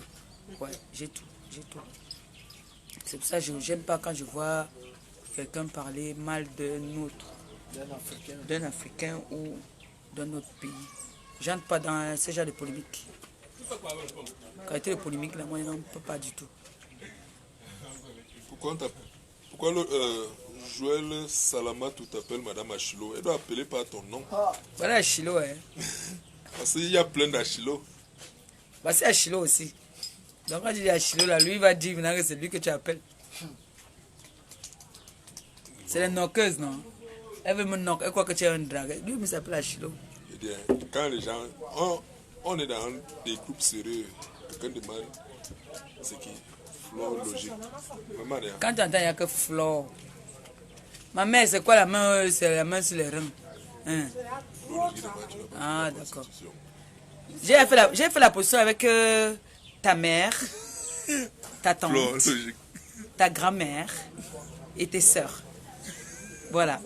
Ouais, j'ai tout. C'est pour ça que je n'aime pas quand je vois quelqu'un parler mal d'un Africain ou d'un autre pays. J'entre pas dans ce genre de polémique. Quand il y a des polémiques, là, moi, je n'en peux pas du tout. Pourquoi Joël Salamatou t'appelle Madame Achilo? Elle doit appeler par ton nom. Voilà Achilo, hein. Parce qu'il y a plein d'Achilo. Bah, c'est Achilo aussi. Donc quand tu dis Achilo, là, lui il va dire que c'est lui que tu appelles. C'est la knoqueuse, non? Elle veut me knocker, elle croit que tu es un drague. Lui, il s'appelle Achilo. Eh bien, quand les gens... On est dans des groupes sérieux. Quelqu'un demande c'est qui? Flore logique. Maman, quand tu entends, il n'y a que Flore. Ma mère, c'est quoi la main? C'est la main sur les reins. Hein? Ah, d'accord. J'ai fait la position avec ta mère, ta tante, ta grand-mère et tes sœurs. Voilà.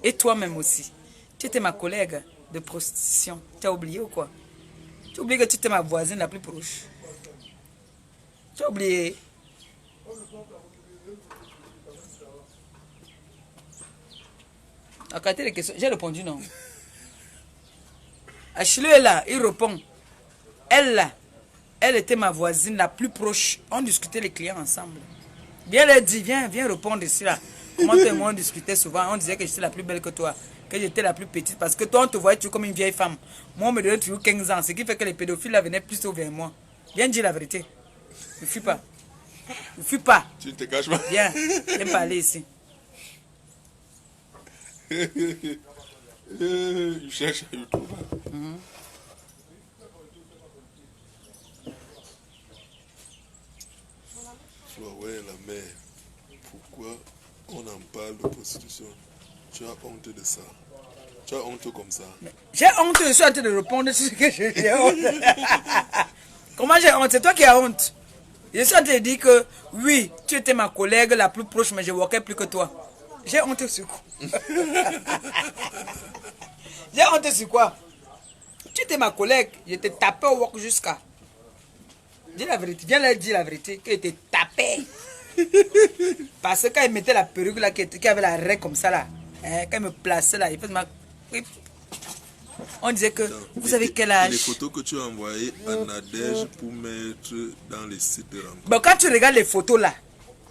Et toi-même aussi. Tu étais ma collègue de prostitution. Tu as oublié ou quoi? Tu as oublié que tu étais ma voisine la plus proche. Tu as oublié. À côté des questions, j'ai répondu non. Achille est là, il répond. Elle était ma voisine la plus proche. On discutait les clients ensemble. Bien elle dit, viens répondre ici là. Comment toi et moi on discutait souvent. On disait que j'étais la plus belle que toi. Que j'étais la plus petite. Parce que toi on te voyait toujours comme une vieille femme. Moi on me donnait toujours 15 ans. Ce qui fait que les pédophiles là venaient plutôt vers moi. Viens dire la vérité. Ne fuis pas. Ne fuis pas. Tu ne te caches pas. Viens parler ici. Il cherche à YouTube. Ouais, la mère, pourquoi on en parle de prostitution? Tu as honte de ça? Tu as honte comme ça? J'ai honte, je suis en train de répondre sur ce que j'ai honte. Comment j'ai honte? C'est toi qui as honte. Je suis en train de dire que oui, tu étais ma collègue la plus proche, mais je ne workais plus que toi. J'ai honte sur quoi? J'ai honte sur quoi? Tu étais ma collègue, je te tapais au work jusqu'à. Dis la vérité, viens leur dire la vérité, que je te tapais. Parce que quand il mettait la perruque là, qui avait la raie comme ça là, hein, quand il me plaçait là, il faisait ma... On disait que, vous savez quel âge? Les photos que tu as envoyées à Nadège pour mettre dans les sites de rencontre. Bon, quand tu regardes les photos là,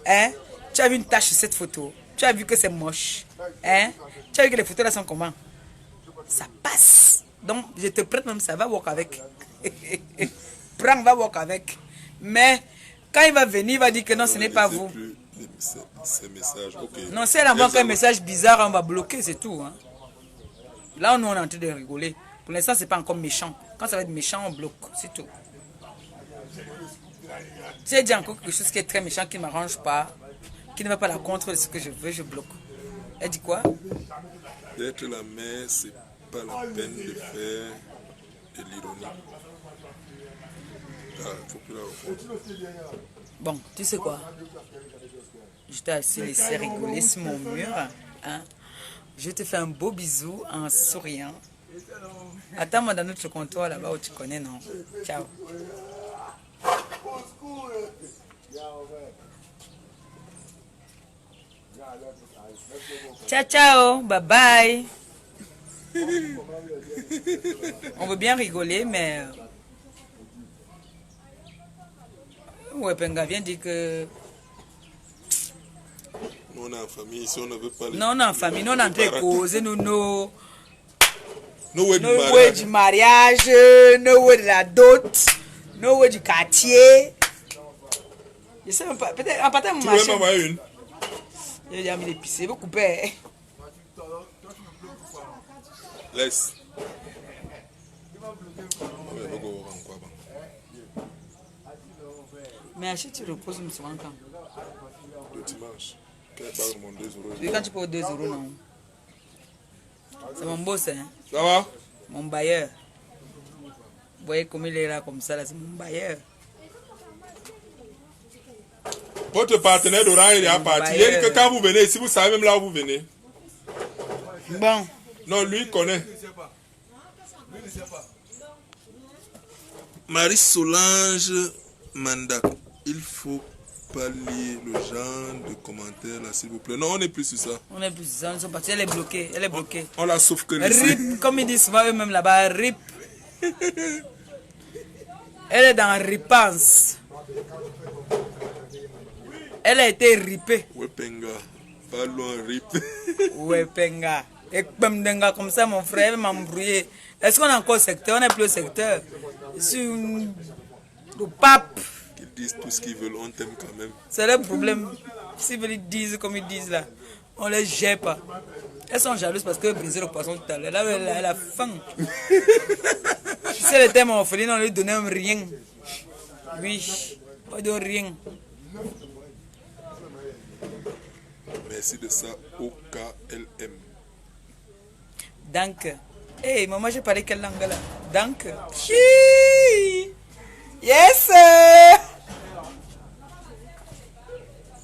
hein, tu as vu une tache sur cette photo. Tu as vu que c'est moche. Hein? Tu as vu que les photos là sont comment? Ça passe. Donc, je te prête même ça, va walk avec. Prends, va walk avec. Mais, quand il va venir, il va dire que non, ce n'est pas vous. Ces messages, okay. Non, si elle envoie un message bizarre, on va bloquer, c'est tout. Hein? Là, nous, on est en train de rigoler. Pour l'instant, ce n'est pas encore méchant. Quand ça va être méchant, on bloque, c'est tout. Si elle dit encore quelque chose qui est très méchant, qui ne m'arrange pas, qui ne va pas la contre de ce que je veux, je bloque. Elle dit quoi? D'être la mère, c'est pas la peine de faire de l'ironie. Ah, faut plus la reprendre. Bon, tu sais quoi? Je t'ai assez laissé rigoler sur mon mur. Hein? Je te fais un beau bisou en souriant. Attends-moi dans notre comptoir là-bas où tu connais, non? Ciao. Ciao, ciao, bye bye. On veut bien rigoler, mais... Ouais, Penga vient dire que... Nous, on est en famille, ici, on ne veut pas... Non, on est en famille, nous, on est en train de causer, nous, nos ouais du mariage, nos ouais de la dot, nos ouais du quartier. Je sais même pas, peut-être, en partant de mon machin... Tu veux m'envoyer une? J'ai mis les pisser, vous coupez. Laisse. Mais achète, tu reposes, me souvent quand. Le dimanche. Oui, quand tu payes 2 euros, non. C'est mon boss, hein. Ça va? Mon bailleur. Vous voyez comme il est là, comme ça, là, c'est mon bailleur. Votre partenaire d'Orange il est parti. Il dit que quand vous venez, si vous savez même là où vous venez. Bon. Non, lui il connaît. Marie Solange Mandak. Il faut pas lire le genre de commentaires là, s'il vous plaît. Non, on n'est plus sur ça. On est plus sur ça, on est partis. Elle est bloquée. Elle est bloquée. On la sauve que RIP, comme ils disent souvent eux-mêmes là-bas, RIP. Elle est dans Ripense. Elle a été ripée. Wepenga. Pas loin, rip. Wepenga. Et Pemdenga, comme ça, mon frère m'a embrouillé. Est-ce qu'on est encore au secteur? On n'est plus au secteur. Je suis le pape. Ils disent tout ce qu'ils veulent, on t'aime quand même. C'est le problème. S'ils veulent disent comme ils disent là, on les gère pas. Elles sont jalouses parce que briser le poisson tout à l'heure. Là, elle a faim. Si elle était orpheline, on lui donnait rien. Oui, on lui donne rien. Merci de ça, OKLM. Donc, hey, maman, j'ai parlé quelle langue là? Donc, yes!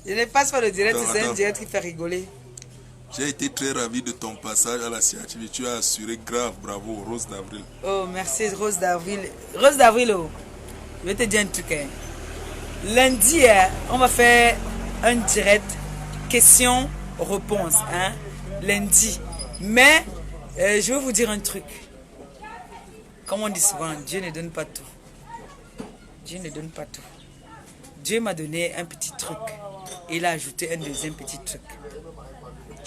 Je ne passe pas le direct, c'est un direct qui fait rigoler. J'ai été très ravi de ton passage à la Siative. Tu as assuré grave, bravo, Rose d'Avril. Oh, merci, Rose d'Avril. Rose d'Avril, oh. Je vais te dire un truc. Hein. Lundi, on va faire un direct question-réponse. Hein? Lundi. Mais, je vais vous dire un truc. Comme on dit souvent, Dieu ne donne pas tout. Dieu ne donne pas tout. Dieu m'a donné un petit truc. Et il a ajouté un deuxième petit truc.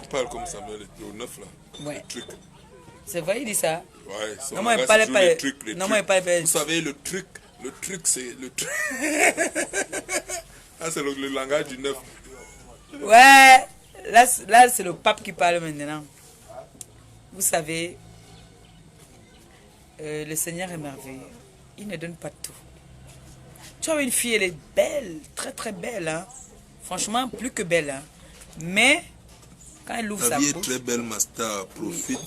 Tu parles comme Samuel, le 9 là. Ouais. Le truc. C'est vrai, il dit ça? Ouais, non, moi, il parle pas. Vous savez, le truc, c'est le truc. Ah, c'est le langage du 9. Ouais, là c'est le pape qui parle maintenant. Vous savez, le Seigneur est merveilleux. Il ne donne pas tout. Tu as une fille, elle est belle, très très belle. Hein? Franchement, plus que belle. Hein? Mais, quand elle ouvre sa bouche... Ta vie est très belle, Master. Profite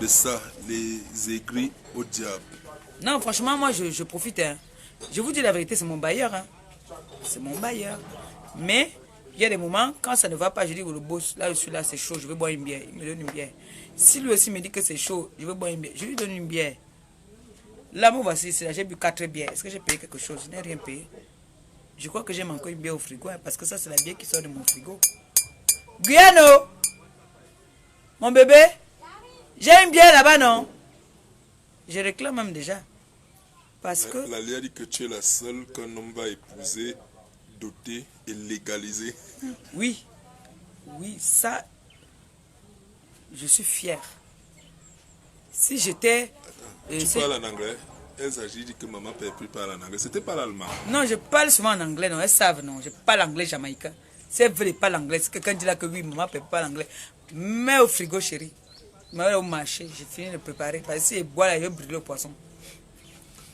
de ça. Les aigris au diable. Non, franchement, moi, je profite. Hein. Je vous dis la vérité, c'est mon bailleur. Hein. C'est mon bailleur. Mais, il y a des moments, quand ça ne va pas, je dis, oh, le boss, là, je suis là, c'est chaud, je veux boire une bière. Il me donne une bière. Si lui aussi me dit que c'est chaud, je veux boire une bière, je lui donne une bière. Là, moi, voici, c'est là, j'ai bu 4 bières. Est-ce que j'ai payé quelque chose? Je n'ai rien payé. Je crois que j'ai manqué une bière au frigo, hein, parce que ça, c'est la bière qui sort de mon frigo. Guyano, mon bébé, j'ai une bière là-bas, non? Je réclame même déjà. Parce que... La loi dit que tu es la seule qu'un homme va épouser, doter et légaliser. Oui. Oui, ça, je suis fier. Si j'étais... Tu parles en anglais? Elle s'agit dit que maman ne peut parler en anglais. C'était pas l'allemand. Non, je parle souvent en anglais, non. Elles savent, non. Je parle anglais jamaïcain. C'est vrai, pas l'anglais. C'est quelqu'un dit là que oui, maman ne peut pas l'anglais. Mets au frigo, chérie. Mets au marché. J'ai fini de préparer. Parce que si je bois là, je vais brûler le poisson.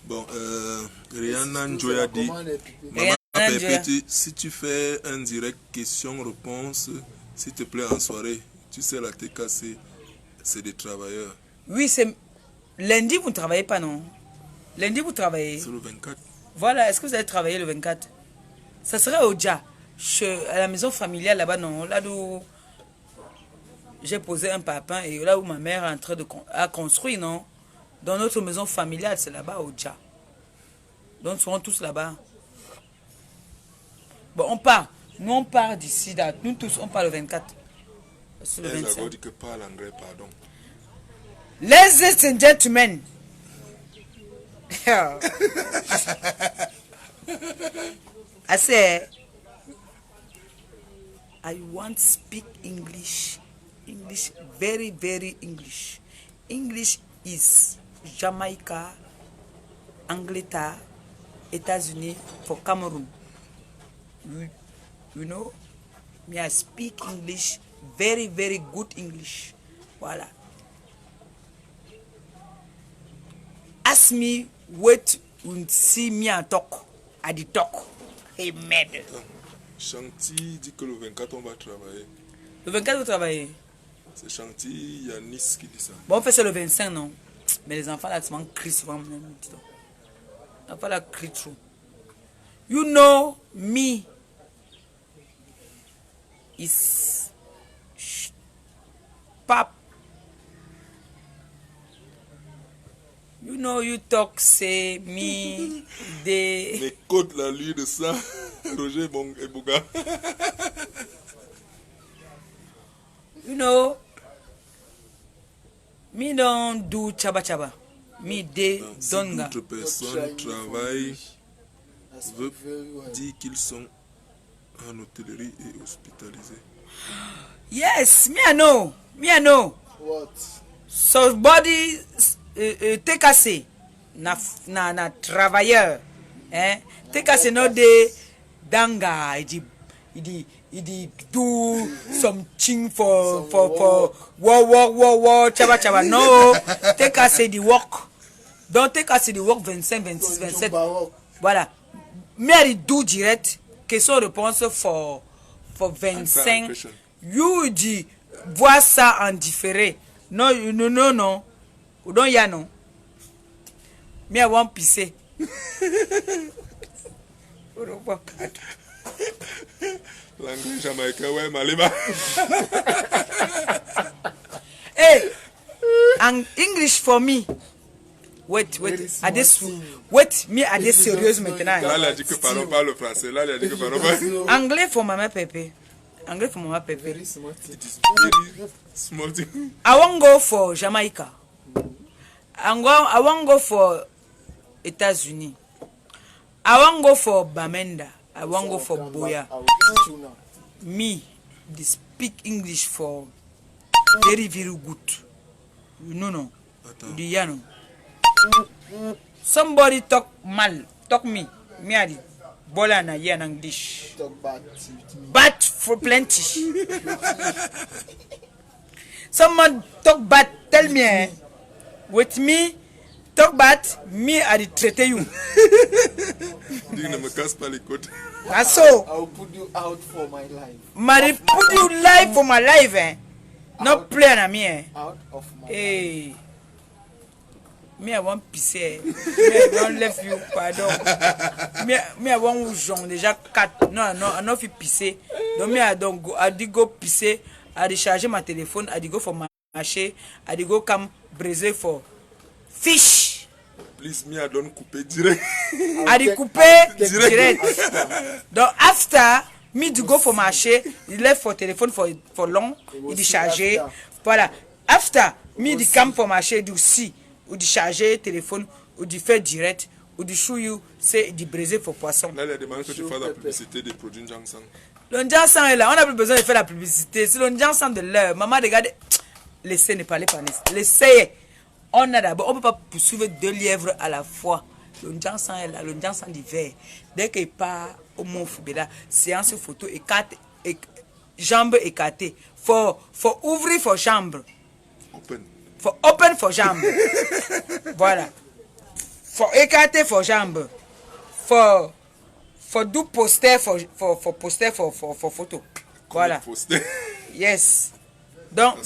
Bon, Rihanna Njoya dit, maman Pépé, si tu fais un direct question-réponse, s'il te plaît, en soirée, tu sais, la TKC, c'est des travailleurs. Oui, c'est... Lundi, vous ne travaillez pas, non? Lundi, vous travaillez. C'est le 24. Voilà, est-ce que vous allez travailler le 24? Ça serait au Dja, à la maison familiale là-bas, non? Là où j'ai posé un papin et là où ma mère est en train de construire, non? Dans notre maison familiale, c'est là-bas au Dja. Donc, nous serons tous là-bas. Bon, on part. Nous, on part d'ici, là. Nous tous, on part le 24. C'est le 25. Elle a dit que parle anglais, pardon. Ladies and gentlemen. I say, I want to speak English. English, very, very English. English is Jamaica, Angleterre, États-Unis for Cameroon. You know, me I speak English, very, very good English. Voilà. Ask me what you see me and talk. À dit talk. Hey, merde. Chanty dit que le 24 on va travailler. Le 24 vous travaillez? C'est Chanty, il y a Nice qui dit ça. Bon, on fait ça le 25, non? Mais les enfants là, souvent crient souvent. Les enfants là crient trop. You know me is pap. You know you talk say me de. Mais côte la lui de ça, Roger et Bouga. You know, me don't do chaba chaba. Me de donga. D'autres personnes travaillent, veut dire qu'ils sont en hôtellerie et hospitalisés. Yes, me I know. Me I know. What? Somebody take us na travailleur. Hein? Take us no de danga. He do something for war chaba chaba. No, take us the work. Don't take us the work 25, 26, 27. Voilà. Mais il do direct. Question réponse for 25. You dis vois ça en différé. Non, non. Ou don't ya non. Me I want pisser. Langue jamaïcain, ouais, Malima. Hey, and English for me. Wait. Wait, me à des sérieuses maintenant. Là, il a dit que parlons pas le français. Là, il a dit que parlons pas. Anglais for maman Pepe. Anglais for maman Pepe. Very small thing. I won't go for Jamaica. I won't go for États-Unis. I won't go for Bamenda. I won't go for Boya. Me, they speak English for very, very good. You know. Do you know? Somebody talk mal, talk me. Me I did. Bola na here in English. Talk bad. Bad for plenty. Someone talk bad, tell me. Eh? With me, talk bad, me I did treat you. Dis ne me casse pas les côtes. That's so. I will put you out for my life. Mary put you life for my life, eh? Not play on me, eh? Out of my Hey. Me I want peace. Me I don't left you, pardon. Me I want Jean déjà 4. Non, I not fit pisser. Donc me I don't go. I did go pisser. I did charger my telephone. I did go for marché. I did go come braiser for fish. Please, me I don't couper direct. I did couper direct. Donc after me to go for marché, he left for telephone for long. Il dit charger. Voilà. After me to come for marché, du si. Ou du charger téléphone, ou du faire direct, ou du chouillou, c'est du braiser pour poisson. Là, il a demandé que tu fasses la publicité des produits Jansang. Le Jansang est là, on n'a plus besoin de faire la publicité. C'est le Jansang de l'heure. Maman, regardez, laissez ne parler pas. Laissez. On a d'abord, on ne peut pas poursuivre 2 lièvres à la fois. Le Jansang est là, le Jansang d'hiver. Dès qu'il part au Mont Foubeda, séance photo, jambes écartées. Faut ouvrir vos jambes. Open. For open for jambes. Voilà. For écarter for jambes. For do poster for poster for photo. Voilà. Poster. Yes. Donc,